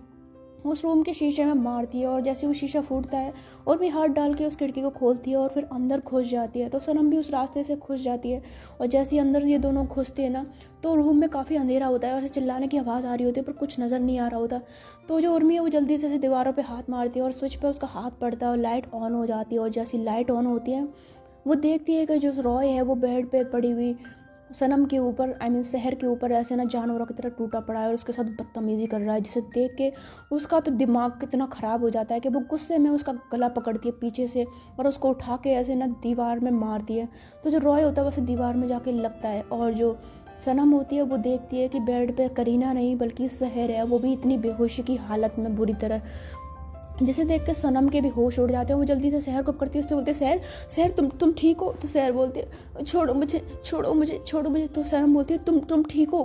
उस रूम के शीशे में मारती है और जैसे वो शीशा फूटता है और भी हाथ डाल के उस खिड़की को खोलती है और फिर अंदर घुस जाती है। तो सनम भी उस रास्ते से घुस जाती है और जैसे ही अंदर ये दोनों घुसते हैं ना तो रूम में काफ़ी अंधेरा होता है और ऐसे चिल्लाने की आवाज़ आ रही होती है पर कुछ नज़र नहीं आ रहा होता। तो जो उर्मी है वो जल्दी से दीवारों पर हाथ मारती है और स्विच पर उसका हाथ पड़ता है और लाइट ऑन हो जाती है। और जैसी लाइट ऑन होती है वो देखती है कि जो रॉय है वो बेड पे पड़ी हुई सनम के ऊपर शहर के ऊपर ऐसे ना जानवरों की तरह टूटा पड़ा है और उसके साथ बदतमीजी कर रहा है, जिसे देख के उसका तो दिमाग कितना ख़राब हो जाता है कि वो गुस्से में उसका गला पकड़ती है पीछे से और उसको उठा के ऐसे ना दीवार में मारती है। तो जो रॉय होता है वैसे दीवार में जाके लगता है और जो सनम होती है वो देखती है कि बेड पे करीना नहीं बल्कि शहर है, वो भी इतनी बेहोशी की हालत में बुरी तरह, जिसे देख के सनम के भी होश उड़ जाते हैं। वो जल्दी से शहर को पकड़ती है, उससे बोलते शहर शहर तुम ठीक हो। तो शहर बोलती है छोड़ो मुझे छोड़ो मुझे छोड़ो मुझे। तो सनम बोलती है तुम ठीक हो,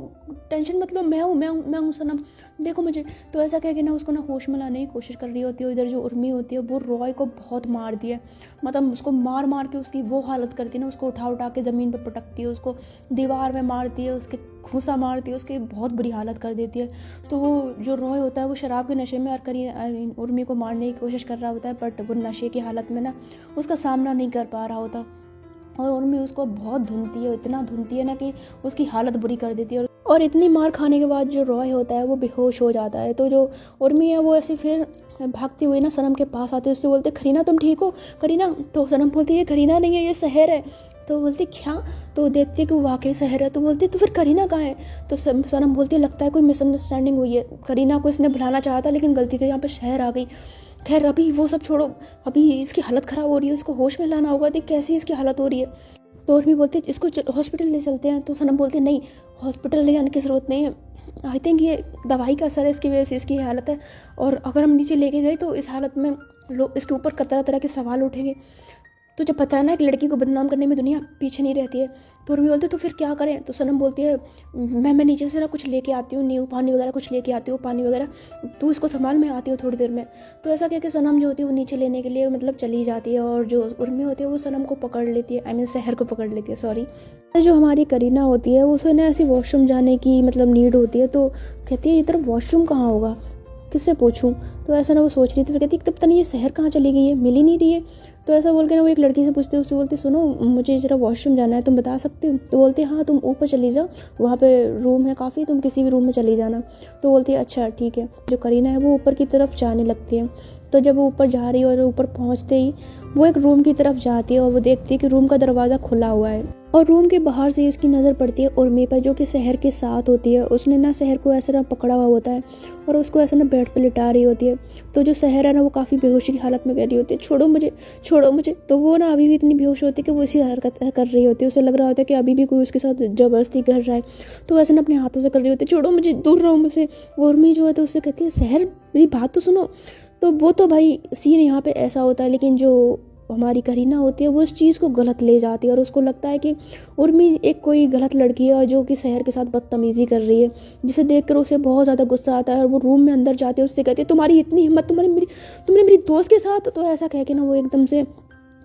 टेंशन मत लो, मैं हूँ सनम, देखो मुझे। तो ऐसा कह के ना उसको ना होश में लाने की कोशिश कर रही होती है। इधर जो उर्मी होती है वो रॉय को बहुत मार दिया, मतलब उसको मार मार के उसकी वो हालत करती है ना, उसको उठा उठा के ज़मीन पर पटकती है, उसको दीवार में मारती है, उसके घूसा मारती है, उसकी बहुत बुरी हालत कर देती है। तो वो जो रॉय होता है वो शराब के नशे में उर्मी को मारने की कोशिश कर रहा होता है बट वो नशे की हालत में ना उसका सामना नहीं कर पा रहा होता और उर्मी उसको बहुत धुनती है, इतना धुनती है ना कि उसकी हालत बुरी कर देती है। और इतनी मार खाने के बाद जो रॉय होता है वो बेहोश हो जाता है। तो जो उर्मी है वो ऐसे फिर भागती हुई ना सनम के पास आती है, उससे बोलते करीना तुम ठीक हो करीना। तो सनम बोलती है करीना नहीं है ये शहर है। तो बोलती क्या। तो देखती है कि वो वाकई शहर है। तो बोलती तो फिर करीना कहाँ है। तो सनम बोलती है लगता है कोई मिसअंडरस्टैंडिंग हुई है, करीना को इसने बुलाना चाहा था लेकिन गलती से यहाँ पर शहर आ गई। खैर अभी वो सब छोड़ो, अभी इसकी हालत ख़राब हो रही है, इसको होश में लाना होगा। देख कैसी इसकी हालत हो रही है। तो उर्मी बोलती है इसको हॉस्पिटल ले चलते हैं। तो सनम बोलती है नहीं, हॉस्पिटल ले जाने की ज़रूरत नहीं है, आई थिंक ये दवाई का असर है, इसकी वजह से इसकी हालत है। और अगर हम नीचे लेके गए तो इस हालत में लोग इसके ऊपर तरह तरह के सवाल उठेंगे। तो जब पता है ना एक लड़की को बदनाम करने में दुनिया पीछे नहीं रहती है। तो उर्मी बोलते तो फिर क्या करें। तो सनम बोलती है मैं नीचे से ना कुछ लेके आती हूँ, नींबू पानी वगैरह कुछ लेके आती हूँ, पानी वगैरह, तू इसको संभाल, मैं आती हूँ थोड़ी देर में। तो ऐसा कह के सनम जो होती है वो नीचे लेने के लिए मतलब चली जाती है और जो उर्मी होती है वो सनम को पकड़ लेती है, शहर को पकड़ लेती है, सॉरी। जो हमारी करीना होती है उसे ना ऐसी वॉशरूम जाने की मतलब नीड होती है। तो कहती है इधर वॉशरूम कहाँ होगा, किससे पूछूं। तो ऐसा ना वो सोच रही थी, फिर कहती तब पता नहीं ये शहर कहाँ चली गई है, मिल ही नहीं रही है। तो ऐसा बोल के ना वो एक लड़की से पूछते, उससे बोलती सुनो मुझे ज़रा वॉशरूम जाना है, तुम बता सकते हो। तो बोलती हाँ तुम ऊपर चली जाओ, वहाँ पे रूम है काफ़ी, तुम किसी भी रूम में चली जाना। तो बोलती है अच्छा ठीक है। जो करीना है वो ऊपर की तरफ जाने लगती है। तो जब वो ऊपर जा रही है और ऊपर पहुँचते ही वो एक रूम की तरफ जाती है और वो देखती है कि रूम का दरवाज़ा खुला हुआ है और रूम के बाहर से ही उसकी नज़र पड़ती है उर्मी पर, जो कि शहर के साथ होती है। उसने ना शहर को ऐसे ना पकड़ा हुआ होता है और उसको ऐसे ना बेड पे लिटा रही होती है। तो जो शहर है ना वो काफ़ी बेहोशी की हालत में कह रही होती है छोड़ो मुझे छोड़ो मुझे। तो वो ना अभी भी इतनी बेहोश होती है कि वो इसी हरकत कर रही होती है, उसे लग रहा होता है कि अभी भी कोई उसके साथ ज़बरदस्ती कर रहा है। तो वैसे ना अपने हाथों से कर रही होती है छोड़ो मुझे, दूर रहो मुझसे। उर्मी जो है तो उससे कहती है शहर मेरी बात तो सुनो। तो वो तो भाई सीन यहाँ पे ऐसा होता है, लेकिन जो हमारी करीना होती है वो उस चीज़ को गलत ले जाती है और उसको लगता है कि उर्मी एक कोई गलत लड़की है और जो कि शहर के साथ बदतमीज़ी कर रही है, जिसे देखकर उसे बहुत ज़्यादा गुस्सा आता है और वो रूम में अंदर जाती है और उससे कहती है तुम्हारी इतनी हिम्मत, तुमने मेरी दोस्त के साथ। तो ऐसा कह के ना वो एकदम से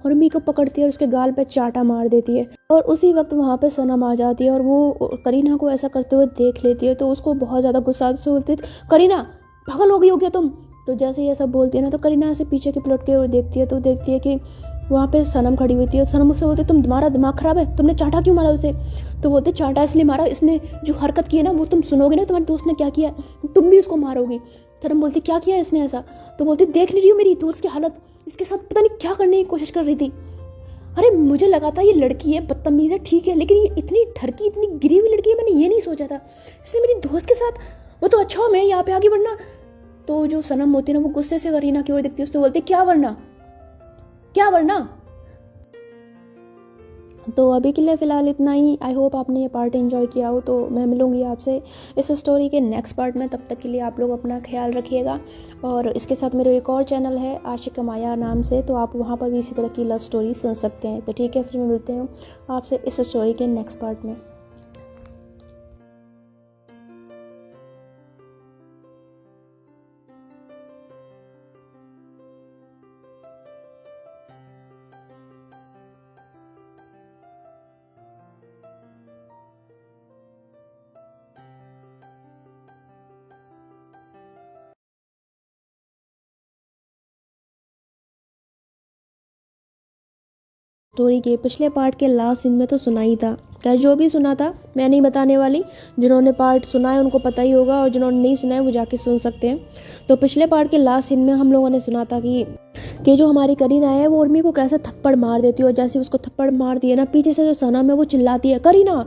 उर्मी को पकड़ती है और उसके गाल पे चाटा मार देती है। और उसी वक्त वहाँ पे सनम आ जाती है और वो करीना को ऐसा करते हुए देख लेती है। तो उसको बहुत ज़्यादा गुस्सा से बोलती है करीना पागल हो गई हो क्या तुम। तो जैसे ही ऐसा बोलती है ना तो करीना ऐसे पीछे की पलट के और देखती है तो देखती है कि वहाँ पे सनम खड़ी हुई थी और सनम उससे बोलती है तुम्हारा दिमाग ख़राब है, तुमने चाटा क्यों मारा उसे। तो बोलते चाटा इसलिए मारा, इसने जो हरकत की है ना वो तुम सुनोगे ना तुम्हारे दोस्त ने क्या किया, तुम भी उसको मारोगी। सनम बोलती क्या किया इसने ऐसा। तो बोलती देख नहीं रही हो मेरी दोस्त की हालत, इसके साथ पता नहीं क्या करने की कोशिश कर रही थी। अरे मुझे लगा था ये लड़की है, बदतमीज़ है, ठीक है, लेकिन ये इतनी ठरकी इतनी गिरी हुई लड़की है, मैंने ये नहीं सोचा था। इसने मेरी दोस्त के साथ, वो तो अच्छा हो मैं यहाँ पे आगे बढ़ना। तो जो सनम होती है ना वो गुस्से से करीना की ओर देखती है, उससे बोलती क्या वरना क्या वरना। तो अभी के लिए फ़िलहाल इतना ही। आई होप आपने ये पार्ट एंजॉय किया हो। तो मैं मिलूँगी आपसे इस स्टोरी के नेक्स्ट पार्ट में, तब तक के लिए आप लोग अपना ख्याल रखिएगा। और इसके साथ मेरा एक और चैनल है आशिक माया नाम से, तो आप वहाँ पर भी इसी तरह की लव स्टोरी सुन सकते हैं। तो ठीक है, फिर मैं मिलते हूँ आपसे इस स्टोरी के नेक्स्ट पार्ट में। स्टोरी के पिछले पार्ट के लास्ट सीन में तो सुना ही था। खैर जो भी सुना था मैं नहीं बताने वाली, जिन्होंने पार्ट सुना है उनको पता ही होगा और जिन्होंने नहीं सुना है वो जाके सुन सकते हैं। तो पिछले पार्ट के लास्ट सीन में हम लोगों ने सुना था कि जो हमारी करीना है वो उर्मी को कैसे थप्पड़ मार देती है, और जैसे उसको थप्पड़ मार दिए ना, पीछे से जो सनम है वो चिल्लाती है करीना।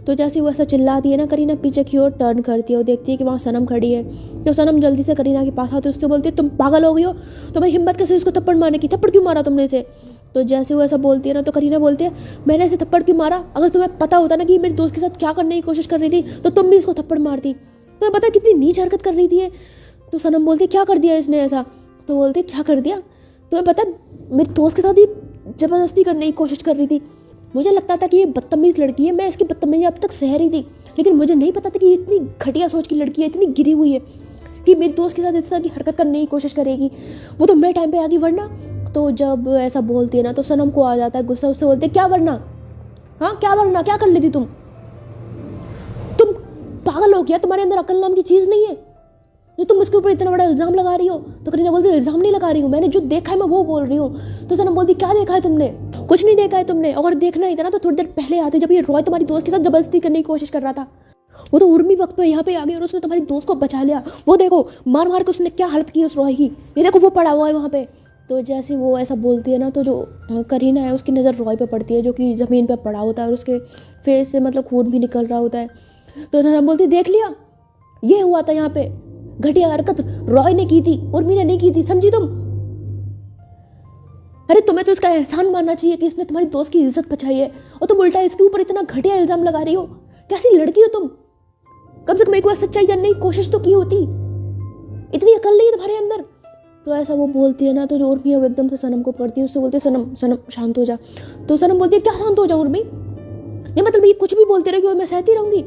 तो जैसे वो ऐसा चिल्लाती है ना, करीना पीछे की ओर टर्न करती है और देखती है कि वहाँ सनम खड़ी है। तो सनम जल्दी से करीना के पास आती है, उससे बोलती है तुम पागल हो गई हो, तुम्हारी हिम्मत कैसे उसको थप्पड़ मारने की, थप्पड़ क्यों मारा तुमने इसे। तो जैसे वो ऐसा बोलती है ना, तो करीना बोलती है मैंने ऐसे थप्पड़ क्यों मारा, अगर तुम्हें पता होता ना कि मेरे दोस्त के साथ क्या करने की कोशिश कर रही थी तो तुम भी इसको थप्पड़ मारती। तुम्हें पता कितनी नीच हरकत कर रही थी। तो सनम बोलती है क्या कर दिया इसने ऐसा। तो बोलती है क्या कर दिया, तुम्हें पता मेरे दोस्त के साथ ही ज़बरदस्ती करने की कोशिश कर रही थी। मुझे लगता था कि ये बदतमीज़ लड़की है, मैं इसकी बदतमीजी अब तक सह रही थी, लेकिन मुझे नहीं पता था कि ये इतनी घटिया सोच की लड़की है, इतनी गिरी हुई है कि मेरे दोस्त के साथ इस तरह की हरकत करने की कोशिश करेगी। वो तो मैं टाइम पे आ गई वरना। तो जब ऐसा बोलती है ना तो सनम को आ जाता है गुस्सा, उससे बोलते क्या वरना, हाँ क्या वरना, क्या कर लेती तुम पागल हो गया, तुम्हारे अंदर अकल नाम की चीज़ नहीं है जो तुम उसके ऊपर इतना बड़ा इल्ज़ाम लगा रही हो। तो करीना बोलती है इल्ज़ाम नहीं लगा रही हूँ, मैंने जो देखा है मैं वो बोल रही हूँ। तो सनम बोलती क्या देखा है तुमने, कुछ नहीं देखा है तुमने, और देखना ही था ना तो थोड़ी देर पहले आते जब ये रॉय तुम्हारी दोस्त के साथ जबरदस्ती करने की कोशिश कर रहा था। वो तो उर्मी वक्त पे यहाँ पे आ गई और उसने तुम्हारी दोस्त को बचा लिया। वो देखो मार मार के उसने क्या हालत की उस रॉय की, ये देखो वो पड़ा हुआ है वहाँ पे। तो जैसे वो ऐसा बोलती है ना तो जो करीना है उसकी नज़र रॉय पे पड़ती है जो कि ज़मीन पे पड़ा होता है और उसके फेस से मतलब खून भी निकल रहा होता है। तो सनम बोलती देख लिया ये हुआ था यहाँ पे, घटिया हरकत रॉय ने की थी, उर्मी ने नहीं की थी, समझी तुम। अरे तुम्हें तो इसका एहसान मानना चाहिए कि इसने तुम्हारी दोस्त की इज्जत बचाई है और तुम उल्टा इसके ऊपर इतना घटिया इल्जाम लगा रही हो। कैसी लड़की हो तुम, कम से कम एक बार सच्चाई जानने की कोशिश तो की होती, इतनी अकल नहीं है तुम्हारे अंदर। तो ऐसा वो बोलती है ना तो जो उर्मी है वो एकदम से सनम को पड़ती है, उससे बोलती है सनम सनम शांत हो जा। तो सनम बोलती है क्या शांत हो जाऊं उर्मी, ये मतलब ये कुछ भी बोलती रहेगी और मैं सहती रहूंगी।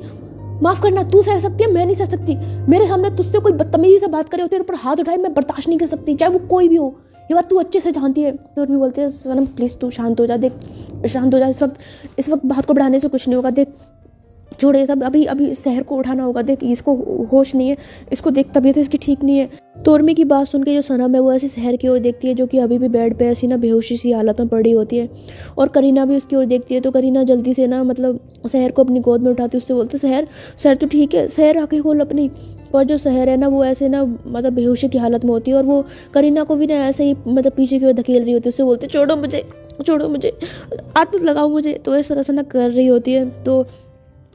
माफ करना तू सह सकती है, मैं नहीं सह सकती। मेरे सामने तुझसे कोई बदतमीजी से बात करे और तेरे ऊपर हाथ उठाए मैं बर्दाश्त नहीं कर सकती, चाहे वो कोई भी हो, ये बात तू अच्छे से जानती है। तो उर्मी बोलती है सनम प्लीज़ तू शांत हो जा, देख शांत हो जा, इस वक्त बात को बढ़ाने से कुछ नहीं होगा, देख छोड़ ये सब, अभी अभी शहर को उठाना होगा, देख इसको होश नहीं है, इसको देख तबीयत इसकी ठीक नहीं है। तो उर्मी की बात सुन के जो सनम है वो ऐसे शहर की ओर देखती है जो कि अभी भी बेड पे ऐसी ना बेहोशी सी हालत में पड़ी होती है, और करीना भी उसकी ओर देखती है। तो करीना जल्दी से ना मतलब शहर को अपनी गोद में उठाती है, उससे बोलते शहर शहर तो ठीक है, शहर आके खोल अपनी। और जो शहर है ना वो ऐसे ना मतलब बेहोशी की हालत में होती है और वो करीना को भी ना ऐसे ही मतलब पीछे की ओर धकेल रही होती है, उससे बोलते छोड़ो मुझे हाथ मत लगाओ मुझे। तो इस तरह से ना कर रही होती है। तो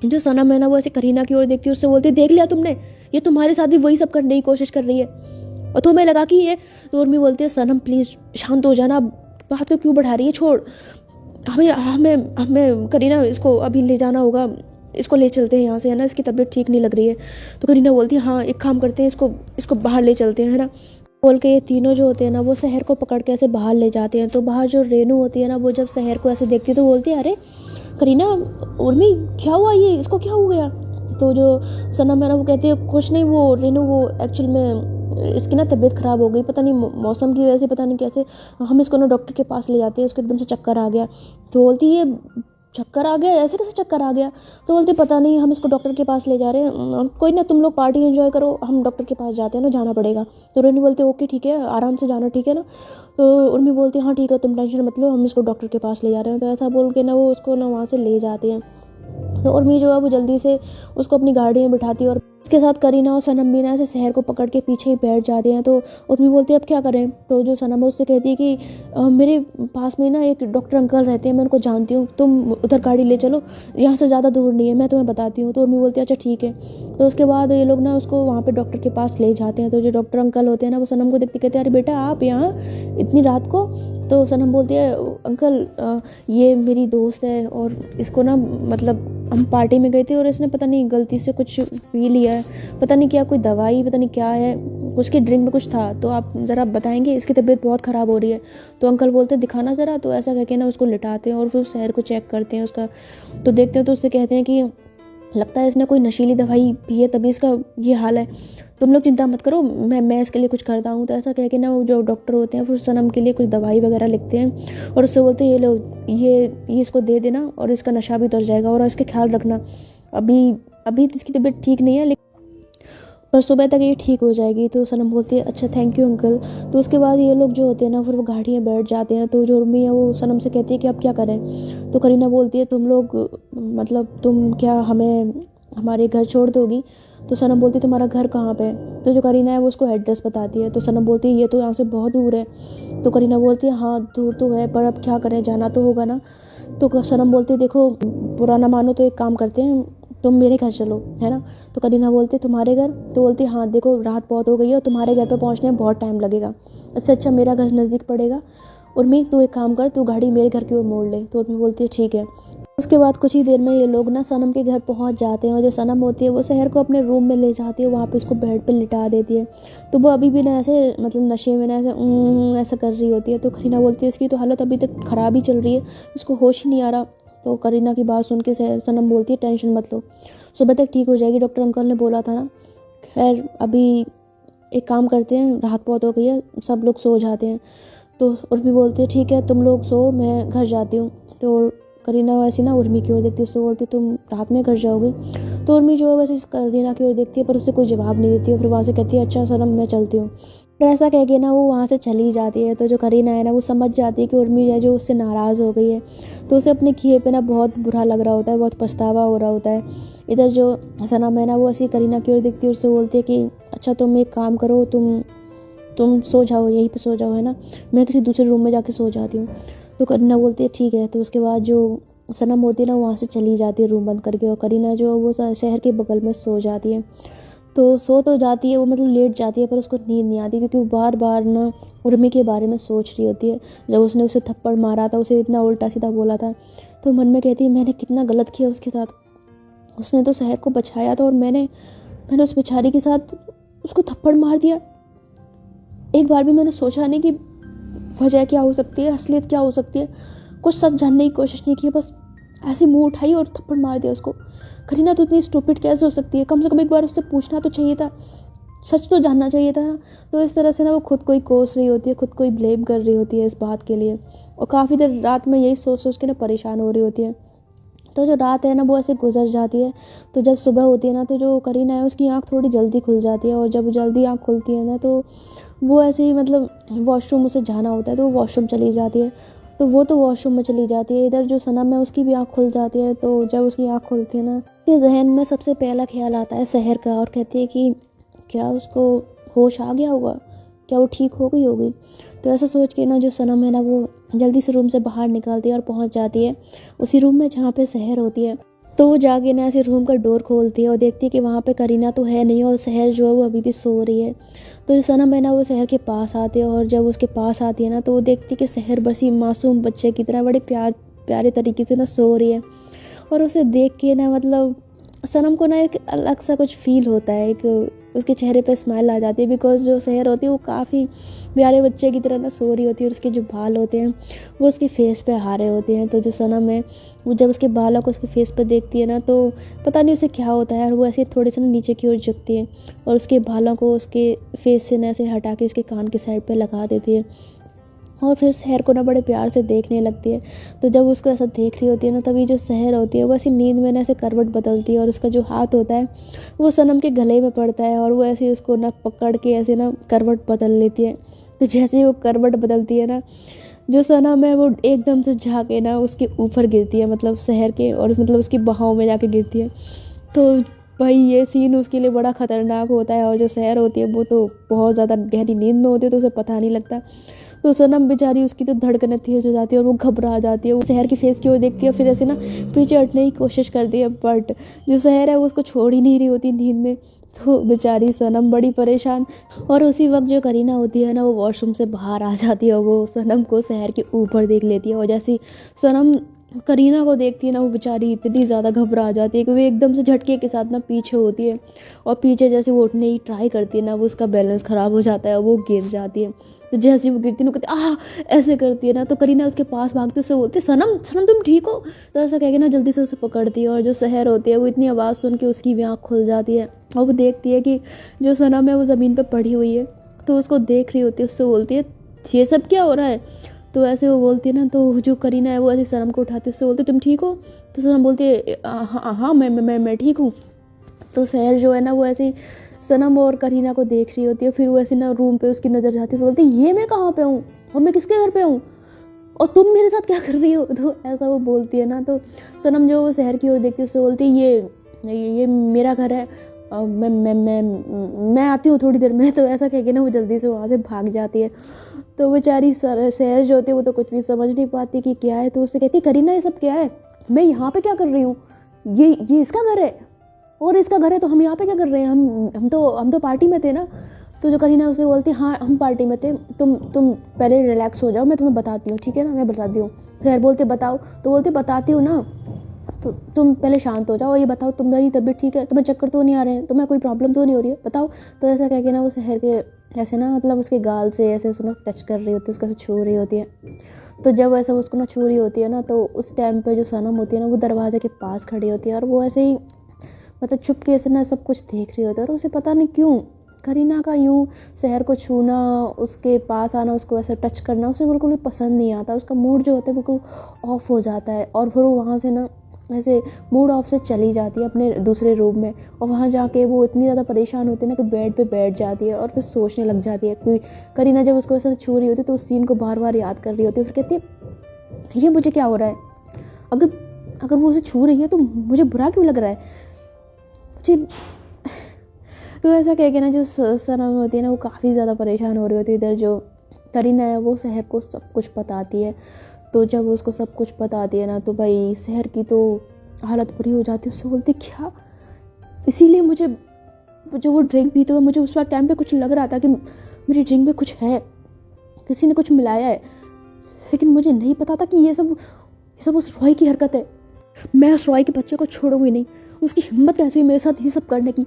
जो सनम है ना वो ऐसे करीना की ओर देखती है, उससे बोलती है देख लिया तुमने, ये तुम्हारे साथ भी वही सब करने की कोशिश कर रही है और तुम्हें लगा कि ये। तो उर्मी बोलती है सनम प्लीज़ शांत हो जाना, बात को क्यों बढ़ा रही है, छोड़, हमें हमें हमें करीना इसको अभी ले जाना होगा, इसको ले चलते हैं यहाँ से, है ना, इसकी तबीयत ठीक नहीं लग रही है। तो करीना बोलती है हाँ एक काम करते हैं, इसको बाहर ले चलते हैं, है ना। बोल के ये तीनों जो होते हैं ना वो शहर को पकड़ के ऐसे बाहर ले जाते हैं। तो बाहर जो रेनू होती है ना वो जब शहर को ऐसे देखती है तो बोलती है अरे करीना उर्मी क्या हुआ, ये इसको क्या हो गया। तो जो सनम है ना वो कहती है कुछ नहीं, वो रेनू वो एक्चुअल में इसकी ना तबीयत ख़राब हो गई, पता नहीं मौसम की वजह से, पता नहीं कैसे, हम इसको ना डॉक्टर के पास ले जाते हैं, उसको एकदम से चक्कर आ गया। तो बोलती है चक्कर आ गया, ऐसे कैसे चक्कर आ गया। तो बोलते पता नहीं, हम इसको डॉक्टर के पास ले जा रहे हैं, कोई ना तुम लोग पार्टी एंजॉय करो, हम डॉक्टर के पास जाते हैं ना, जाना पड़ेगा। तो रेनू बोलते ओके ठीक है, आराम से जाना, ठीक है ना। तो उर्मी बोलती हाँ ठीक है तुम टेंशन मत लो, हम इसको डॉक्टर के पास ले जा रहे हैं। तो ऐसा बोल के ना वो उसको ना वहाँ से ले जाते हैं। तो उर्मी जो है वो जल्दी से उसको अपनी गाड़ी में बिठाती है और उसके साथ करीना और सनम भी ना ऐसे शहर को पकड़ के पीछे ही बैठ जाते हैं। तो उर्मी बोलती है अब क्या करें। तो जो सनम है उससे कहती है कि मेरे पास में ना एक डॉक्टर अंकल रहते हैं, मैं उनको जानती हूँ, तुम उधर गाड़ी ले चलो, यहाँ से ज़्यादा दूर नहीं है, मैं तुम्हें बताती हूँ। तो उर्मी बोलती है अच्छा ठीक है। तो उसके बाद ये लोग ना उसको वहाँ पर डॉक्टर के पास ले जाते हैं। तो जो डॉक्टर अंकल होते हैं ना वो सनम को देखते कहते हैं अरे बेटा आप यहाँ इतनी रात को। तो सनम बोलती है अंकल ये मेरी दोस्त है और इसको ना मतलब हम पार्टी में गए थे और इसने पता नहीं गलती से कुछ पी लिया है, पता नहीं क्या, कोई दवाई पता नहीं क्या है, उसकी ड्रिंक में कुछ था, तो आप ज़रा बताएंगे, इसकी तबीयत बहुत ख़राब हो रही है। तो अंकल बोलते हैं दिखाना ज़रा। तो ऐसा करके ना उसको लिटाते हैं और फिर शहर को चेक करते हैं उसका। तो देखते हैं तो उससे कहते हैं कि लगता है इसने कोई नशीली दवाई पी है तभी इसका ये हाल है, तुम लोग चिंता मत करो, मैं इसके लिए कुछ करता हूँ। तो ऐसा कह के ना वो जो डॉक्टर होते हैं वो सनम के लिए कुछ दवाई वगैरह लिखते हैं और उससे बोलते हैं ये लो ये इसको दे देना और इसका नशा भी उतर जाएगा और इसका ख्याल रखना, अभी इसकी तबीयत ठीक नहीं है। पर सुबह तक ये ठीक हो जाएगी। तो सनम बोलती है अच्छा थैंक यू अंकल। तो उसके बाद ये लोग जो होते हैं ना फिर वो गाड़ी में बैठ जाते हैं। तो जो उर्मी है वो सनम से कहती है कि अब क्या करें। तो करीना बोलती है तुम लोग मतलब तुम क्या हमें हमारे घर छोड़ दोगी। तो सनम बोलती है तुम्हारा घर कहाँ पे है। तो जो करीना है वो उसको एड्रेस बताती है। तो सनम बोलती है ये तो यहाँ से बहुत दूर है। तो करीना बोलती है हाँ दूर तो है पर अब क्या करें, जाना तो होगा ना। तो सनम बोलती है देखो बुरा ना मानो तो एक काम करते हैं, तुम मेरे घर चलो, है ना। तो करीना बोलती है तुम्हारे घर। तो बोलती है हाँ देखो रात बहुत हो गई है और तुम्हारे घर पे पहुंचने में बहुत टाइम लगेगा, इससे अच्छा मेरा घर नज़दीक पड़ेगा। उर्मी तू एक काम कर, तू गाड़ी मेरे घर की ओर मोड़ ले। तो उर्मी बोलती है ठीक है। उसके बाद कुछ ही देर में ये लोग ना सनम के घर पहुंच जाते हैं और जो सनम होती है वो शहर को अपने रूम में ले जाती है, वहाँ पे उसको बेड पे लिटा देती है। तो वो अभी भी ना ऐसे मतलब नशे में ना ऐसे ऐसा कर रही होती है। तो करीना बोलती है इसकी तो हालत अभी तक ख़राब ही चल रही है, इसको होश ही नहीं आ रहा। तो करीना की बात सुन के सनम बोलती है टेंशन मत लो, सुबह तक ठीक हो जाएगी, डॉक्टर अंकल ने बोला था ना। खैर अभी एक काम करते हैं, रात बहुत हो गई है, सब लोग सो जाते हैं। तो उर्मी बोलती है ठीक है तुम लोग सो, मैं घर जाती हूँ। तो करीना वैसे ना उर्मी की ओर देखती है, उससे बोलती है तुम रात में घर जाओगी। तो उर्मी जो है वैसे करीना की ओर देखती है पर उससे कोई जवाब नहीं देती है। फिर वहाँ से कहती है अच्छा सनम मैं चलती हूँ। तो ऐसा कह के ना वो वहाँ से चली जाती है। तो जो करीना है ना वो समझ जाती है कि उर्मी है जो उससे नाराज़ हो गई है। तो उसे अपने किए पे ना बहुत बुरा लग रहा होता है, बहुत पछतावा हो रहा होता है। इधर जो सनम है ना वो ऐसी करीना की ओर देखती है, उससे बोलती है कि अच्छा तुम एक काम करो, तुम सो जाओ, यहीं पे सो जाओ, है ना, मैं किसी दूसरे रूम में जाके सो जाती हूँ। तो करीना बोलती है ठीक है। तो उसके बाद जो सनम होती है ना वहाँ से चली जाती है रूम बंद करके और करीना जो वो शहर के बगल में सो जाती है। तो सो तो जाती है वो, मतलब लेट जाती है पर उसको नींद नहीं आती क्योंकि वो बार बार ना उर्मी के बारे में सोच रही होती है। जब उसने उसे थप्पड़ मारा था, उसे इतना उल्टा सीधा बोला था, तो मन में कहती है मैंने कितना गलत किया उसके साथ, उसने तो शहर को बचाया था और मैंने उस बेचारी के साथ उसको थप्पड़ मार दिया। एक बार भी मैंने सोचा नहीं कि वजह क्या हो सकती है, असलियत क्या हो सकती है, कुछ सच जानने की कोशिश नहीं की, बस ऐसे मुंह उठाई और थप्पड़ मार दिया उसको। करीना तो इतनी स्टूपिड कैसे हो सकती है, कम से कम एक बार उससे पूछना तो चाहिए था, सच तो जानना चाहिए था। तो इस तरह से ना वो खुद को ही कोस रही होती है, खुद को ही ब्लेम कर रही होती है इस बात के लिए और काफ़ी देर रात में यही सोच सोच के ना परेशान हो रही होती है। तो जो रात है ना वो ऐसे गुजर जाती है। तो जब सुबह होती है ना तो जो करीना है उसकी आँख थोड़ी जल्दी खुल जाती है और जब जल्दी आँख खुलती है ना तो वो ऐसे ही मतलब वॉशरूम उसे जाना होता है तो वो वॉशरूम चली जाती है। तो वो तो वॉशरूम में चली जाती है, इधर जो सनम है उसकी भी आँख खुल जाती है। तो जब उसकी आँख खुलती है ना उसके जहन में सबसे पहला ख्याल आता है शहर का और कहती है कि क्या उसको होश आ गया होगा, क्या वो ठीक हो गई होगी। तो ऐसा सोच के ना जो सनम है ना वो जल्दी से रूम से बाहर निकलती है और पहुंच जाती है उसी रूम में जहाँ पे शहर होती है। तो वो जाके ना ऐसे रूम का डोर खोलती है और देखती है कि वहाँ पे करीना तो है नहीं और शहर जो है वो अभी भी सो रही है। तो जो सनम है ना वो शहर के पास आती है और जब उसके पास आती है ना तो वो देखती है कि शहर बसी मासूम बच्चे की तरह बड़े प्यारे तरीके से ना सो रही है। और उसे देख के ना मतलब सनम को ना एक अलग सा कुछ फील होता है, एक उसके चेहरे पे स्माइल आ जाती है बिकॉज जो शहर होती है वो काफ़ी प्यारे बच्चे की तरह ना सो रही होती है और उसके जो बाल होते हैं वो उसके फेस पे आ रहे होते हैं। तो जो सनम है वो जब उसके बालों को उसके फेस पे देखती है ना तो पता नहीं उसे क्या होता है और वो ऐसे थोड़े से ना नीचे की ओर झुकती है और उसके बालों को उसके फेस से ना ऐसे हटा के उसके कान के साइड पे लगा देती है और फिर शहर को ना बड़े प्यार से देखने लगती है। तो जब उसको ऐसा देख रही होती है ना तभी जो शहर होती है वो ऐसी नींद में ना ऐसे करवट बदलती है और उसका जो हाथ होता है वो सनम के गले में पड़ता है और वो ऐसे उसको ना पकड़ के ऐसे ना करवट बदल लेती है। तो जैसे ही वो करवट बदलती है ना जो सनम है वो एकदम से जाके ना उसके ऊपर गिरती है, मतलब शहर के, और मतलब उसकी बाहों में जाके गिरती है। तो भाई ये सीन उसके लिए बड़ा ख़तरनाक होता है और जो शहर होती है वो तो बहुत ज़्यादा गहरी नींद में होती है तो उसे पता नहीं लगता। तो सनम बेचारी उसकी तो धड़कनें तेज हो जाती है और वो घबरा जाती है, वो शहर की फेस की ओर देखती है फिर ऐसे ना पीछे हटने की कोशिश करती है बट जो शहर है वो उसको छोड़ ही नहीं रही होती नींद में। तो बेचारी सनम बड़ी परेशान। और उसी वक्त जो करीना होती है ना वो वॉशरूम से बाहर आ जाती है और वो सनम को शहर के ऊपर देख लेती है और जैसे सनम करीना को देखती है ना वो बेचारी इतनी ज़्यादा घबरा जाती है कि वो एकदम से झटके के साथ ना पीछे होती है और पीछे जैसे वो उठने की ट्राई करती है ना वो उसका बैलेंस ख़राब हो जाता है, वो गिर जाती है। तो जैसे वो गिरती है ना कहती ऐसे करती है ना तो करीना उसके पास भागते से बोलती सनम सनम तुम ठीक हो। तो ऐसा कह के ना जल्दी से उसे पकड़ती है और जो शहर होती है वो इतनी आवाज़ सुन के उसकी भी आँख खुल जाती है और वो देखती है कि जो सनम है वो ज़मीन पर पड़ी हुई है। तो उसको देख रही होती है, उससे बोलती है ये सब क्या हो रहा है। तो ऐसे वो बोलती है ना तो जो करीना है वो ऐसे सनम को उठाती है, उससे बोलती है तुम ठीक हो। तो सनम बोलती है हाँ हाँ मैं ठीक हूँ। तो शहर जो है ना वो ऐसे सनम और करीना को देख रही होती है। फिर वो ऐसे ना रूम पे उसकी नज़र जाती है, बोलती है ये मैं कहाँ पे हूँ और मैं किसके घर पे हूँ और तुम मेरे साथ क्या कर रही हो। तो ऐसा वो बोलती है ना, तो सनम जो वो शहर की ओर देखती है उससे बोलती है ये मेरा घर है, मैं आती हूँ थोड़ी देर में। तो ऐसा कह के ना वो जल्दी से वहाँ से भाग जाती है। तो बेचारी शहर जो होती है वो तो कुछ भी समझ नहीं पाती कि क्या है। तो उससे कहती है करीना ये सब क्या है, मैं यहाँ पे क्या कर रही हूँ, ये इसका घर है और इसका घर है तो हम यहाँ पे क्या कर रहे हैं, हम तो पार्टी में थे ना। तो जो करीना उसे बोलती है हाँ हम पार्टी में थे, तुम पहले रिलैक्स हो जाओ, मैं तुम्हें बताती हूँ, ठीक है ना, मैं बताती हूँ। खैर बोलते बताओ, तो बोलते बताती हूँ ना, तो तुम पहले शांत हो जाओ, ये बताओ तुम्हारी तबीयत ठीक है, तुम्हें चक्कर तो नहीं आ रहे हैं, तुम्हें कोई प्रॉब्लम तो नहीं हो रही है, बताओ। तो ऐसा कह के ना वो शहर के ऐसे ना मतलब उसके गाल से ऐसे उसको टच कर रही होती है, उसका छू रही होती है। तो जब ऐसा उसको ना छू रही होती है ना, तो उस टाइम पे जो सनम होती है ना वो दरवाजे के पास खड़ी होती है और वो ऐसे ही मतलब चुपके ऐसे ना सब कुछ देख रही होती है। और उसे पता नहीं क्यों करीना का यूँ शहर को छूना, उसके पास आना, उसको ऐसे टच करना उसे बिल्कुल भी पसंद नहीं आता। उसका मूड जो होता है बिल्कुल ऑफ हो जाता है और फिर वो वहाँ से ना ऐसे मूड ऑफ से चली जाती है अपने दूसरे रूम में। और वहाँ जाके वो इतनी ज़्यादा परेशान होती है ना कि बेड पे बैठ जाती है और फिर सोचने लग जाती है। क्योंकि करीना जब उसको ऐसा छू रही होती है तो उस सीन को बार बार याद कर रही होती है। फिर कहती है ये मुझे क्या हो रहा है, अगर वो उसे छू रही है तो मुझे बुरा क्यों लग रहा है मुझे। तो ऐसा कह के ना जो सनम होती है ना वो काफ़ी ज़्यादा परेशान हो रही होती है। इधर जो करीना है वो शहर को सब कुछ बताती है। तो जब उसको सब कुछ बताती है ना तो भाई शहर की तो हालत बुरी हो जाती है। उससे बोलती क्या, इसीलिए मुझे जो वो ड्रिंक पीते हुए मुझे उस वक्त टाइम पे कुछ लग रहा था कि मेरी ड्रिंक में कुछ है, किसी ने कुछ मिलाया है, लेकिन मुझे नहीं पता था कि ये सब उस रॉय की हरकत है। मैं उस रॉय के बच्चे को छोड़ूंगी नहीं, उसकी हिम्मत कैसे हुई मेरे साथ ये सब करने की।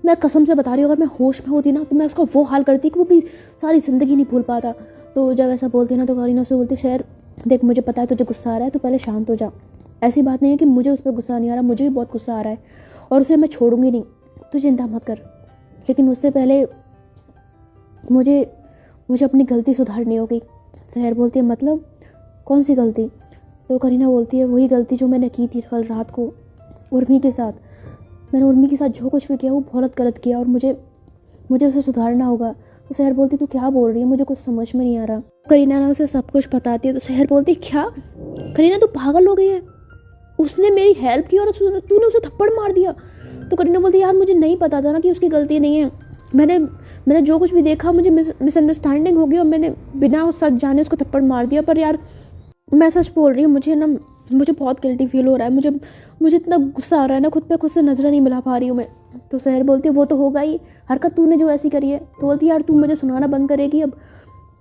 मैं कसम से बता रही हूँ अगर मैं होश में होती ना तो मैं उसका वो हाल करती कि वो भी सारी ज़िंदगी नहीं भूल पाता। तो जब ऐसा बोलती है ना तो करीना से बोलती शहर देख मुझे पता है तुझे गुस्सा आ रहा है, तो पहले शांत हो जा। ऐसी बात नहीं है कि मुझे उस पर गुस्सा नहीं आ रहा, मुझे भी बहुत गुस्सा आ रहा है और उसे मैं छोड़ूंगी नहीं, तू चिंता मत कर। लेकिन उससे पहले मुझे अपनी गलती सुधारनी होगी। शहर बोलती है मतलब कौन सी गलती। तो करीना बोलती है वही गलती जो मैंने की थी कल रात को उर्मी के साथ। मैंने उर्मी के साथ जो कुछ भी किया वो बहुत गलत किया और मुझे उसे सुधारना होगा। तो शहर बोलती तू क्या बोल रही है, मुझे कुछ समझ में नहीं आ रहा। करीना ना उसे सब कुछ बताती है। तो शहर बोलती क्या करीना तू पागल हो गई है, उसने मेरी हेल्प की और तूने उसे थप्पड़ मार दिया। तो करीना बोलती यार मुझे नहीं पता था ना कि उसकी गलती नहीं है, मैंने जो कुछ भी देखा मुझे मिसअंडरस्टैंडिंग हो गई और मैंने बिना सच जाने उसको थप्पड़ मार दिया। पर यार मैं सच बोल रही हूँ, मुझे बहुत गिल्टी फील हो रहा है, मुझे इतना गुस्सा आ रहा है ना, खुद से नजर नहीं मिला पा रही हूँ मैं। तो शहर बोलती है वो तो होगा ही, हरकत तूने जो ऐसी करी है। तो बोलती है यार तू मुझे सुनाना बंद करेगी अब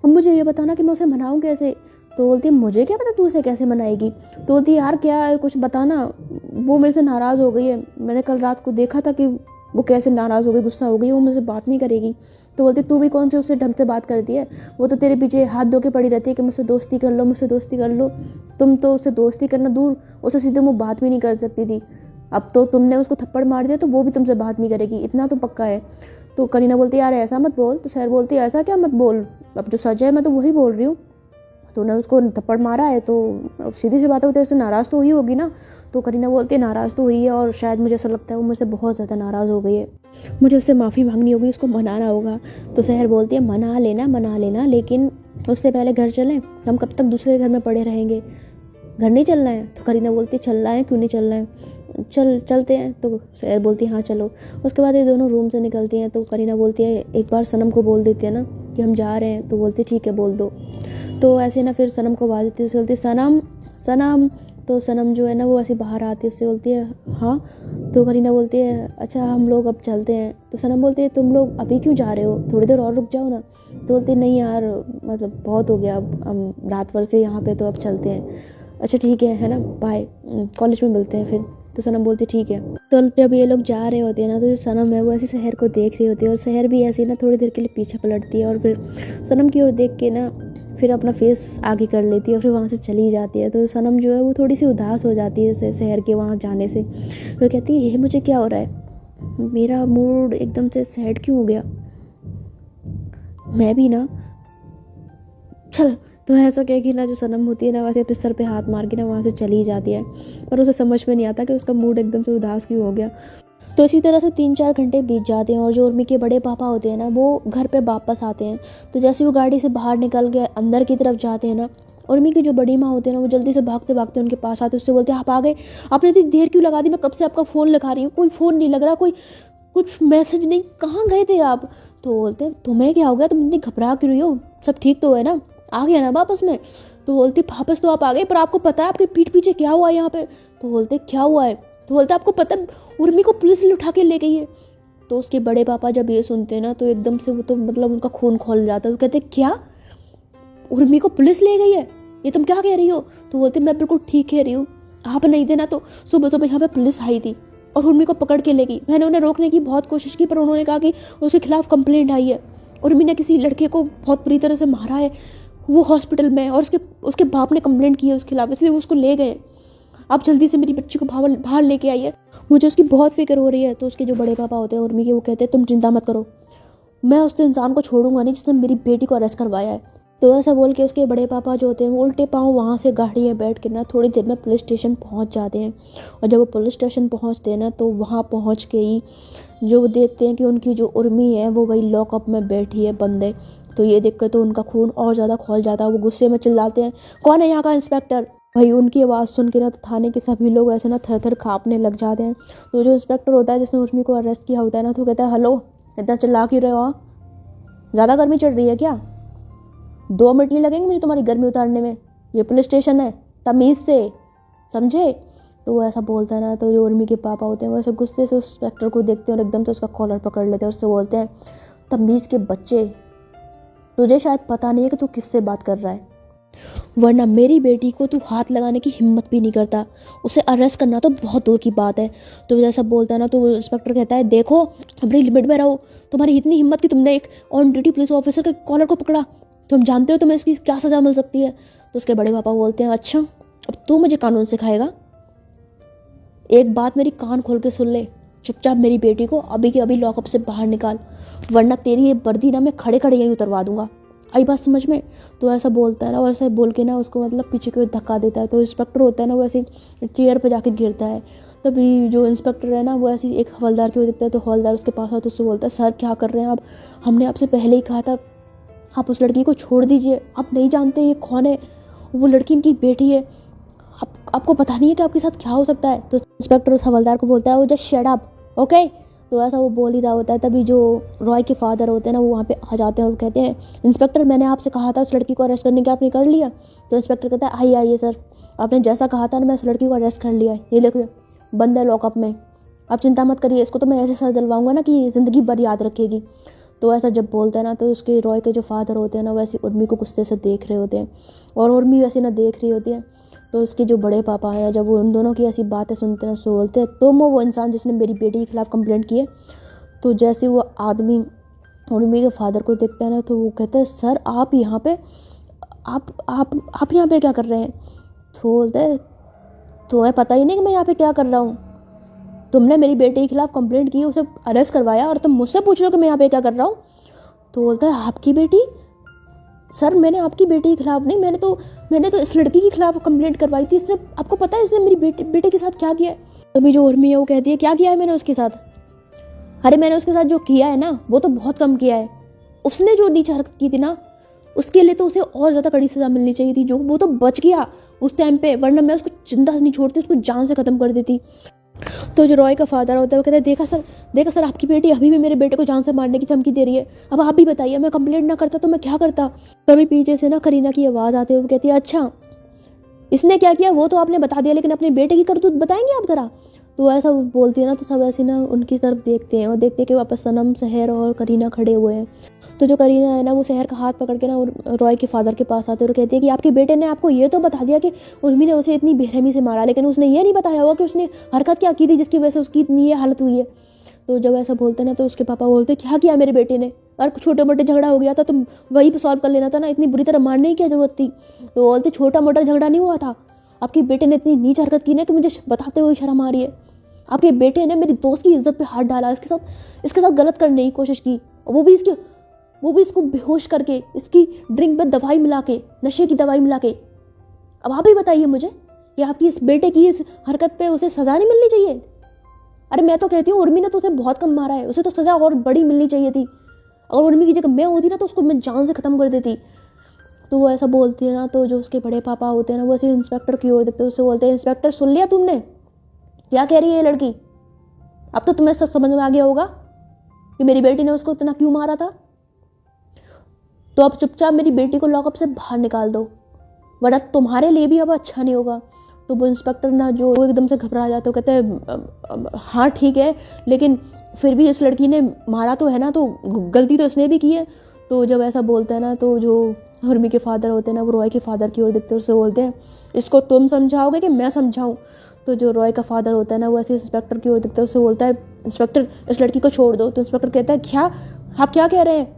मुझे ये बताना कि मैं उसे मनाऊँ कैसे। तो बोलती है मुझे क्या पता तू उसे कैसे मनाएगी। तो बोलती है यार क्या है कुछ बताना, वो मेरे से नाराज़ हो गई है, मैंने कल रात को देखा था कि वो कैसे नाराज़ हो गई, गुस्सा हो गई, वो मुझसे बात नहीं करेगी। तो बोलती तू भी कौन से उससे ढंग से बात करती है, वो तो तेरे पीछे हाथ धो के पड़ी रहती है कि मुझसे दोस्ती कर लो। तुम तो उससे दोस्ती करना दूर, उससे सीधे मुँह बात भी नहीं कर सकती थी। अब तो तुमने उसको थप्पड़ मार दिया तो वो भी तुमसे बात नहीं करेगी, इतना तो पक्का है। तो करीना बोलती है यार ऐसा मत बोल। तो शहर बोलती है ऐसा क्या मत बोल, अब जो सच है मैं तो वही बोल रही हूँ। तूने उसको थप्पड़ मारा है तो अब सीधी सी बात है वो तेरे से नाराज़ तो हुई होगी ना। तो करीना बोलती है नाराज़ तो हुई है और शायद मुझे ऐसा लगता है वो मुझसे बहुत ज़्यादा नाराज़ हो गई है, मुझे उससे माफ़ी मांगनी होगी, उसको मनाना होगा। तो शहर बोलती है मना लेना, लेकिन उससे पहले घर चलें, हम कब तक दूसरे घर में पड़े रहेंगे, घर नहीं चलना है। तो करीना बोलती है चलना है, क्यों नहीं चलना है, चलते हैं। तो शहर बोलती है हाँ चलो। उसके बाद ये दोनों रूम से निकलती हैं। तो करीना बोलती है एक बार सनम को बोल देती है ना कि हम जा रहे हैं। तो बोलती है ठीक है बोल दो। तो ऐसे ना फिर सनम को आवाज़ देती है, उससे बोलती है सनम। तो सनम जो है ना वो ऐसे बाहर आती है, उससे बोलती है हाँ। तो करीना बोलती है अच्छा हम लोग अब चलते हैं। तो सनम बोलती है तुम लोग अभी क्यों जा रहे हो, थोड़ी देर और रुक जाओ ना। तो बोलती है नहीं यार मतलब बहुत हो गया, अब हम रात भर से यहाँ पे, तो अब चलते हैं। अच्छा ठीक है ना, बाय, कॉलेज में मिलते हैं फिर। तो सनम बोलती ठीक है। तो जब ये लोग जा रहे होते हैं ना तो जो सनम है वो ऐसे शहर को देख रही होती है और शहर भी ऐसे ना थोड़ी देर के लिए पीछे पलटती है और फिर सनम की ओर देख के ना फिर अपना फेस आगे कर लेती है और फिर वहाँ से चली जाती है। तो सनम जो है वो थोड़ी सी उदास हो जाती है शहर के वहाँ जाने से। वो कहती है ये मुझे क्या हो रहा है, मेरा मूड एकदम से सैड क्यों हो गया, मैं भी ना चल। तो ऐसा कह कि ना जो सनम होती है ना वैसे अपने सर पे हाथ मार के ना वहाँ से चली जाती है। पर उसे समझ में नहीं आता कि उसका मूड एकदम से उदास क्यों हो गया। तो इसी तरह से 3-4 घंटे बीत जाते हैं और जो उर्मी के बड़े पापा होते हैं ना वो घर पे वापस आते हैं। तो जैसे वो गाड़ी से बाहर निकल के अंदर की तरफ जाते हैं ना, उर्मी की जो बड़ी माँ होती है ना वो जल्दी से भागते भागते उनके पास आते, उससे बोलते हैं आप आ गए, आपने इतनी देर क्यों लगा दी, मैं कब से आपका फ़ोन लगा रही हूँ, कोई फ़ोन नहीं लग रहा, कोई कुछ मैसेज नहीं, कहाँ गए थे आप। तो बोलते हैं तुम्हें क्या हो गया, तुम इतनी घबरा क्यों रही हो, सब ठीक तो है ना, आ गया ना वापस में। तो बोलती वापस तो आप आ गए, पर आपको पता है आपके पीठ पीछे क्या हुआ है यहाँ पे। तो बोलते क्या हुआ है। तो बोलते आपको पता है उर्मी को पुलिस ने उठा के ले गई है। तो उसके बड़े पापा जब ये सुनते हैं ना तो एकदम से वो तो मतलब उनका खून खौल जाता है। वो कहते क्या, उर्मी को पुलिस ले गई है, ये तुम क्या कह रही हो। तो बोलते मैं बिल्कुल ठीक कह रही हूँ, आप नहीं थे ना तो सुबह सुबह यहाँ पे पुलिस आई थी और उर्मी को पकड़ के ले गई। मैंने उन्हें रोकने की बहुत कोशिश की पर उन्होंने कहा कि उसके खिलाफ कंप्लेंट आई है, उर्मी ने किसी लड़के को बहुत बुरी तरह से मारा है, वो हॉस्पिटल में है और उसके बाप ने कंप्लेंट की है उसके खिलाफ, इसलिए उसको ले गए। आप जल्दी से मेरी बच्ची को बाहर लेके आइए, मुझे उसकी बहुत फिक्र हो रही है। तो उसके जो बड़े पापा होते हैं उर्मी के, वो कहते हैं तुम चिंता मत करो, मैं उस इंसान को छोड़ूंगा नहीं जिसने मेरी बेटी को अरेस्ट करवाया है। तो ऐसा बोल के उसके बड़े पापा जो होते हैं वो उल्टे पाँव वहाँ से गाड़ी में बैठ के ना थोड़ी देर में पुलिस स्टेशन पहुँच जाते हैं। और जब वो पुलिस स्टेशन पहुँचते हैं ना तो वहाँ पहुँच के ही जो वो देखते हैं कि उनकी जो उर्मी है वो वही लॉकअप में बैठी है बंदे। तो ये देख कर तो उनका खून और ज़्यादा खौल जाता है, वो गुस्से में चिल्लाते हैं कौन है यहाँ का इंस्पेक्टर। भाई उनकी आवाज़ सुन के ना तो थाने के सभी लोग ऐसे ना थर थर काँपने लग जाते हैं। तो जो इंस्पेक्टर होता है जिसने उर्मी को अरेस्ट किया होता है ना तो कहता है हेलो, इतना चिल्ला क्यों रहे हो, ज़्यादा गर्मी चढ़ रही है क्या, 2 मिनट नहीं लगेंगे मुझे तुम्हारी गर्मी उतारने में, ये पुलिस स्टेशन है, तमीज़ से समझे। तो वो ऐसा बोलता है ना तो जो उर्मी के पापा होते हैं वो ऐसे गुस्से से उस इंस्पेक्टर को देखते हैं और एकदम से उसका कॉलर पकड़ लेते हैं और उससे बोलते हैं तमीज़ के बच्चे, तुझे शायद पता नहीं है कि तू किससे बात कर रहा है, वरना मेरी बेटी को तू हाथ लगाने की हिम्मत भी नहीं करता, उसे अरेस्ट करना तो बहुत दूर की बात है। तो जैसा बोलता है ना तो इंस्पेक्टर कहता है देखो अपनी लिमिट में रहो, तुम्हारी इतनी हिम्मत कि तुमने एक ऑन ड्यूटी पुलिस ऑफिसर के कॉलर को पकड़ा, तुम जानते हो तुम्हें इसकी क्या सज़ा मिल सकती है। तो उसके बड़े पापा बोलते हैं अच्छा अब तू मुझे कानून सिखाएगा, एक बात मेरी कान खोल के सुन ले, चुपचाप मेरी बेटी को अभी के अभी लॉकअप से बाहर निकाल, वरना तेरी ये वर्दी ना मैं खड़े खड़े यहीं उतरवा दूंगा, आई बात समझ में। तो ऐसा बोलता है ना और ऐसा बोल के ना उसको मतलब पीछे की ओर धक्का देता है। तो इंस्पेक्टर होता है ना वो ऐसे चेयर पर जाके गिरता है। तभी जो इंस्पेक्टर है ना वो ऐसे एक हवलदार की ओर देखता है। तो हवलदार उसके पास आता है तो उससे बोलता है सर क्या कर रहे हैं आप, हमने आपसे पहले ही कहा था आप उस लड़की को छोड़ दीजिए, आप नहीं जानते ये कौन है, वो लड़की इनकी बेटी है, आपको पता नहीं है कि आपके साथ क्या हो सकता है। तो इंस्पेक्टर उस हवलदार को बोलता है वो जस्ट शट अप ओके। तो ऐसा वो बोल ही रहा होता है तभी जो रॉय के फादर होते हैं ना वो वहाँ पे आ जाते हैं और कहते हैं इंस्पेक्टर मैंने आपसे कहा था उस लड़की को अरेस्ट करने के, आपने कर लिया। तो इंस्पेक्टर कहता है आइए सर, आपने जैसा कहा था ना मैं उस लड़की को अरेस्ट कर लिया है, ये देखिए बंद है लॉकअप में, आप चिंता मत करिए, इसको तो मैं ऐसे सर दिलवाऊंगा ना कि ज़िंदगी भर याद रखेगी। तो ऐसा जब बोलता है ना तो उसके रॉय के जो फादर होते हैं ना वैसे उर्मी को गुस्से से देख रहे होते हैं और उर्मी वैसे ना देख रही होती है। तो उसके जो बड़े पापा हैं जब वो उन दोनों की ऐसी बातें सुनते हैं सो बोलते हैं तुम वो इंसान जिसने मेरी बेटी के खिलाफ कंप्लेंट की है। तो जैसे वो आदमी उर्मी के फादर को देखता है ना तो वो कहता है सर आप यहाँ पे आप यहाँ पे क्या कर रहे हैं। तो बोलते हैं तुम्हें पता ही नहीं कि मैं यहाँ पे क्या कर रहा हूँ, तुमने मेरी बेटी के खिलाफ कंप्लेंट की, उसे अरेस्ट करवाया और तुम मुझसे पूछ रहे हो कि मैं यहाँ पे क्या कर रहा हूँ। तो बोलता है आपकी बेटी, सर मैंने आपकी बेटी के खिलाफ नहीं, मैंने तो इस लड़की के खिलाफ कंप्लेंट करवाई थी, इसने आपको पता है इसने मेरी बेटे के साथ क्या किया है। तभी जो उर्मी है वो कहती है क्या किया है मैंने उसके साथ, अरे मैंने उसके साथ जो किया है ना वो तो बहुत कम किया है, उसने जो नीच हरकत की थी ना उसके लिए तो उसे और ज़्यादा कड़ी सज़ा मिलनी चाहिए थी, जो वो तो बच गया उस टाइम पे, वरना मैं उसको जिंदा नहीं छोड़ती, उसको जान से ख़त्म कर देती। तो जो रॉय का फादर होता है वो कहता है देखा सर आपकी बेटी अभी भी मेरे बेटे को जान से मारने की धमकी दे रही है, अब आप भी बताइए मैं कंप्लेंट ना करता तो मैं क्या करता। तभी पीछे से ना करीना की आवाज़ आती है, वो कहती है अच्छा इसने क्या किया वो तो आपने बता दिया लेकिन अपने बेटे की करतूत बताएंगे आप ज़रा। तो ऐसा बोलती है ना तो सब ऐसे ना उनकी तरफ देखते हैं और देखते हैं कि वापस सनम, सहर और करीना खड़े हुए हैं। तो जो करीना है ना वो सहर का हाथ पकड़ के ना रॉय के फादर के पास आते हैं और कहती है कि आपके बेटे ने आपको ये तो बता दिया कि उर्मी ने उसे इतनी बेरहमी से मारा, लेकिन उसने ये नहीं बताया होगा कि उसने हरकत क्या की थी जिसकी वजह से उसकी इतनी ये हालत हुई है। तो जब ऐसा बोलते हैं ना तो उसके पापा बोलते हैं क्या किया मेरे बेटे ने, अगर छोटे मोटे झगड़ा हो गया था तो वही पे सॉल्व कर लेना था ना, इतनी बुरी तरह मारने की क्या जरूरत थी। तो बोलते छोटा मोटा झगड़ा नहीं हुआ था, आपके बेटे ने इतनी नीच हरकत की ना कि मुझे बताते हुए शर्म आ रही है, आपके बेटे ने मेरी दोस्त की इज्जत पे हाथ डाला, इसके साथ गलत करने की कोशिश की, वो भी इसको बेहोश करके इसकी ड्रिंक पे दवाई मिला के, नशे की दवाई मिला के। अब आप ही बताइए मुझे कि आपकी इस बेटे की इस हरकत पे उसे सज़ा नहीं मिलनी चाहिए। अरे मैं तो कहती हूँ उर्मी ने तो उसे बहुत कम मारा है, उसे तो सज़ा और बड़ी मिलनी चाहिए थी। अगर उर्मी की जगह मैं होती ना तो उसको मैं जान से ख़त्म कर देती। तो वो ऐसा बोलती है ना, तो जो उसके बड़े पापा होते हैं ना वो ऐसे इंस्पेक्टर की ओर देखते हैं, उससे बोलते हैं इंस्पेक्टर सुन लिया तुमने क्या कह रही है ये लड़की? अब तो तुम्हें सब समझ में आ गया होगा कि मेरी बेटी ने उसको इतना क्यों मारा था। तो अब चुपचाप मेरी बेटी को लॉकअप से बाहर निकाल दो, वरना तुम्हारे लिए भी अब अच्छा नहीं होगा। तो वो इंस्पेक्टर ना जो एकदम से घबरा जाते हो, कहते हैं हाँ ठीक है, लेकिन फिर भी इस लड़की ने मारा तो है ना, तो गलती तो इसने भी की है। तो जब ऐसा बोलते हैं ना, तो जो उर्मी के फादर होते हैं ना वो रॉय के फादर की ओर देखते हैं, उससे बोलते हैं इसको तुम समझाओगे कि मैं समझाऊं? तो जो रॉय का फादर होता है ना वो ऐसे इंस्पेक्टर की ओर देखता है, उससे बोलता है इंस्पेक्टर इस लड़की को छोड़ दो। तो इंस्पेक्टर कहता है क्या, आप क्या कह रहे हैं?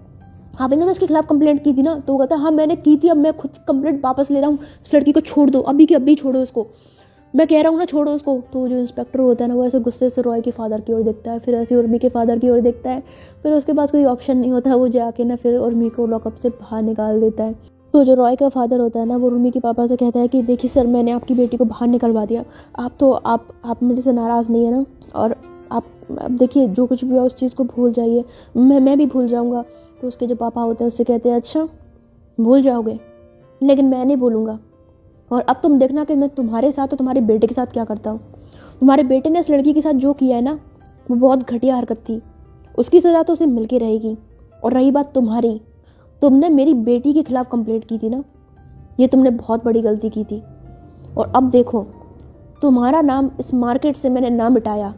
आपने तो इसके खिलाफ कंप्लेंट की थी ना? तो वो कहता है हाँ मैंने की थी, अब मैं खुद कंप्लेंट वापस ले रहा हूँ, इस लड़की को छोड़ दो, अभी की अभी छोड़ो इसको, मैं कह रहा हूँ ना छोड़ो उसको। तो जो इंस्पेक्टर होता है ना वो ऐसे गुस्से से रॉय के फादर की ओर देखता है, फिर ऐसे उर्मी के फादर की ओर देखता है, फिर उसके पास कोई ऑप्शन नहीं होता, वो जाके ना फिर उर्मी को लॉकअप से बाहर निकाल देता है। तो जो रॉय का फादर होता है ना वो उर्मी के पापा से कहता है कि देखिए सर मैंने आपकी बेटी को बाहर निकलवा दिया, आप मेरे से नाराज़ नहीं है ना, और आप देखिए जो कुछ भी है उस चीज़ को भूल जाइए, मैं भी भूल जाऊँगा। तो उसके जो पापा होते हैं उससे कहते हैं अच्छा भूल जाओगे, लेकिन मैं नहीं भूलूँगा, और अब तुम देखना कि मैं तुम्हारे साथ और तुम्हारे बेटे के साथ क्या करता हूँ। तुम्हारे बेटे ने इस लड़की के साथ जो किया है ना वो बहुत घटिया हरकत थी, उसकी सज़ा तो उसे मिल के रहेगी। और रही बात तुम्हारी, तुमने मेरी बेटी के खिलाफ कंप्लेंट की थी ना, ये तुमने बहुत बड़ी गलती की थी, और अब देखो तुम्हारा नाम इस मार्केट से मैंने ना मिटाया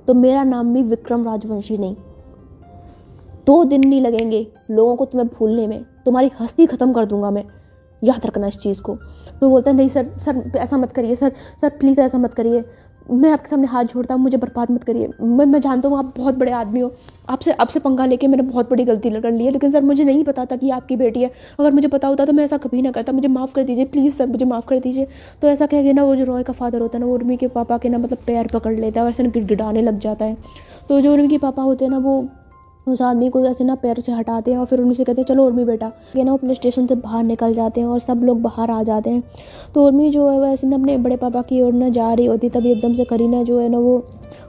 तो मेरा नाम भी विक्रम राजवंशी नहीं। 2 दिन नहीं लगेंगे लोगों को तुम्हें भूलने में, तुम्हारी हस्ती ख़त्म कर दूंगा मैं, याद रखना इस चीज़ को। तो बोलता है नहीं सर ऐसा मत करिए सर प्लीज़ ऐसा मत करिए, मैं आपके सामने हाथ जोड़ता हूँ, मुझे बर्बाद मत करिए, मैं जानता हूँ आप बहुत बड़े आदमी हो, आपसे पंगा लेके मैंने बहुत बड़ी गलती कर ली है, लेकिन सर मुझे नहीं पता था कि आपकी बेटी है, अगर मुझे पता होता तो मैं ऐसा कभी ना करता, मुझे माफ़ कर दीजिए प्लीज़ सर, मुझे माफ़ कर दीजिए। तो ऐसा कह के ना वो जो रॉय का फादर होता है ना वो उर्मी के पापा के ना मतलब पैर पकड़ लेता है और ऐसे गिड़गिड़ाने लग जाता है। तो जो उर्मी के पापा होते हैं ना वो उस आदमी को ऐसे ना पैर से हटाते हैं और फिर उनसे कहते हैं चलो उर्मी बेटा, ये ना वो पुलिस स्टेशन से बाहर निकल जाते हैं और सब लोग बाहर आ जाते हैं। तो उर्मी जो है वैसे ना अपने बड़े पापा की ओर ना जा रही होती, तभी एकदम से करीना जो है ना वो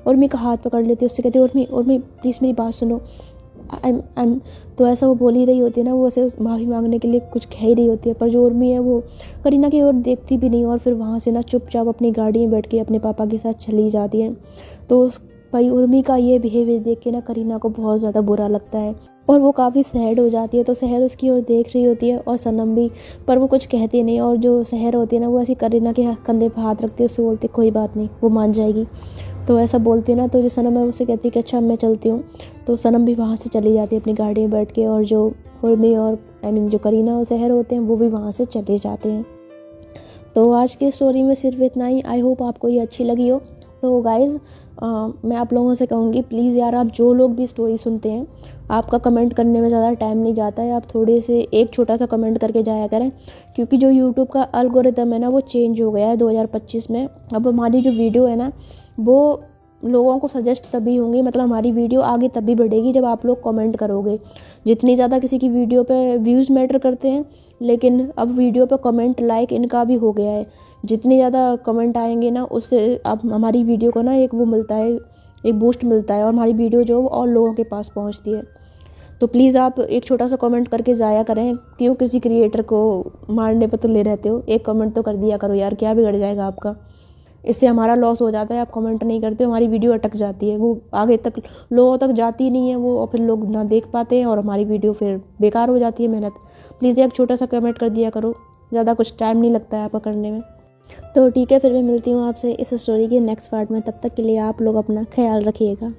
उर्मी का हाथ पकड़ लेती है, उससे कहती है उर्मी प्लीज़ मेरी बात सुनो, I'm तो ऐसा वो बोल ही रही होती है ना, वो ऐसे माफ़ी मांगने के लिए कुछ कह ही रही होती है, पर जो उर्मी है वो करीना की ओर देखती भी नहीं और फिर वहाँ से ना चुपचाप अपनी गाड़ी में बैठ के अपने पापा के साथ चली जाती है। तो भाई उर्मी का ये बिहेवियर देख के ना करीना को बहुत ज़्यादा बुरा लगता है और वो काफ़ी सैड हो जाती है। तो सहर उसकी ओर देख रही होती है और सनम भी, पर वो कुछ कहती नहीं, और जो सहर होती है ना वो ऐसी करीना के कंधे पर हाथ रखती है, उससे बोलती कोई बात नहीं वो मान जाएगी। तो ऐसा बोलती है ना, तो जो सनम है उससे कहती है कि अच्छा मैं चलती हूँ। तो सनम भी वहाँ से चली जाती है अपनी गाड़ी में बैठ के, और जो उर्मी और जो करीना और सहर होते हैं वो भी वहाँ से चले जाते हैं। तो आज की स्टोरी में सिर्फ इतना ही। आई होप आपको ये अच्छी लगी हो। तो गाइज़ मैं आप लोगों से कहूँगी प्लीज़ यार, आप जो लोग भी स्टोरी सुनते हैं आपका कमेंट करने में ज़्यादा टाइम नहीं जाता है, आप थोड़े से एक छोटा सा कमेंट करके जाया करें, क्योंकि जो यूट्यूब का एल्गोरिथम है ना वो चेंज हो गया है 2025 में। अब हमारी जो वीडियो है ना वो लोगों को सजेस्ट तभी होंगी, मतलब हमारी वीडियो आगे तभी बढ़ेगी जब आप लोग कमेंट करोगे। जितनी ज़्यादा किसी की वीडियो पे व्यूज़ मैटर करते हैं, लेकिन अब वीडियो पे कमेंट लाइक इनका भी हो गया है। जितने ज़्यादा कमेंट आएंगे ना उससे अब हमारी वीडियो को ना एक वो मिलता है, एक बूस्ट मिलता है, और हमारी वीडियो जो और लोगों के पास पहुंचती है। तो प्लीज़ आप एक छोटा सा कमेंट करके जाया करें, क्यों किसी क्रिएटर को मारने पर तुले रहते हो, एक कमेंट तो कर दिया करो यार, क्या बिगड़ जाएगा आपका। इससे हमारा लॉस हो जाता है, आप कमेंट नहीं करते, हमारी वीडियो अटक जाती है, वो आगे तक लोगों तक जाती नहीं है वो, और फिर लोग ना देख पाते हैं और हमारी वीडियो फिर बेकार हो जाती है मेहनत। प्लीज़ एक छोटा सा कमेंट कर दिया करो, ज़्यादा कुछ टाइम नहीं लगता है आपका करने में। तो ठीक है, फिर मैं मिलती हूँ आपसे इस स्टोरी के नेक्स्ट पार्ट में। तब तक के लिए आप लोग अपना ख्याल रखिएगा।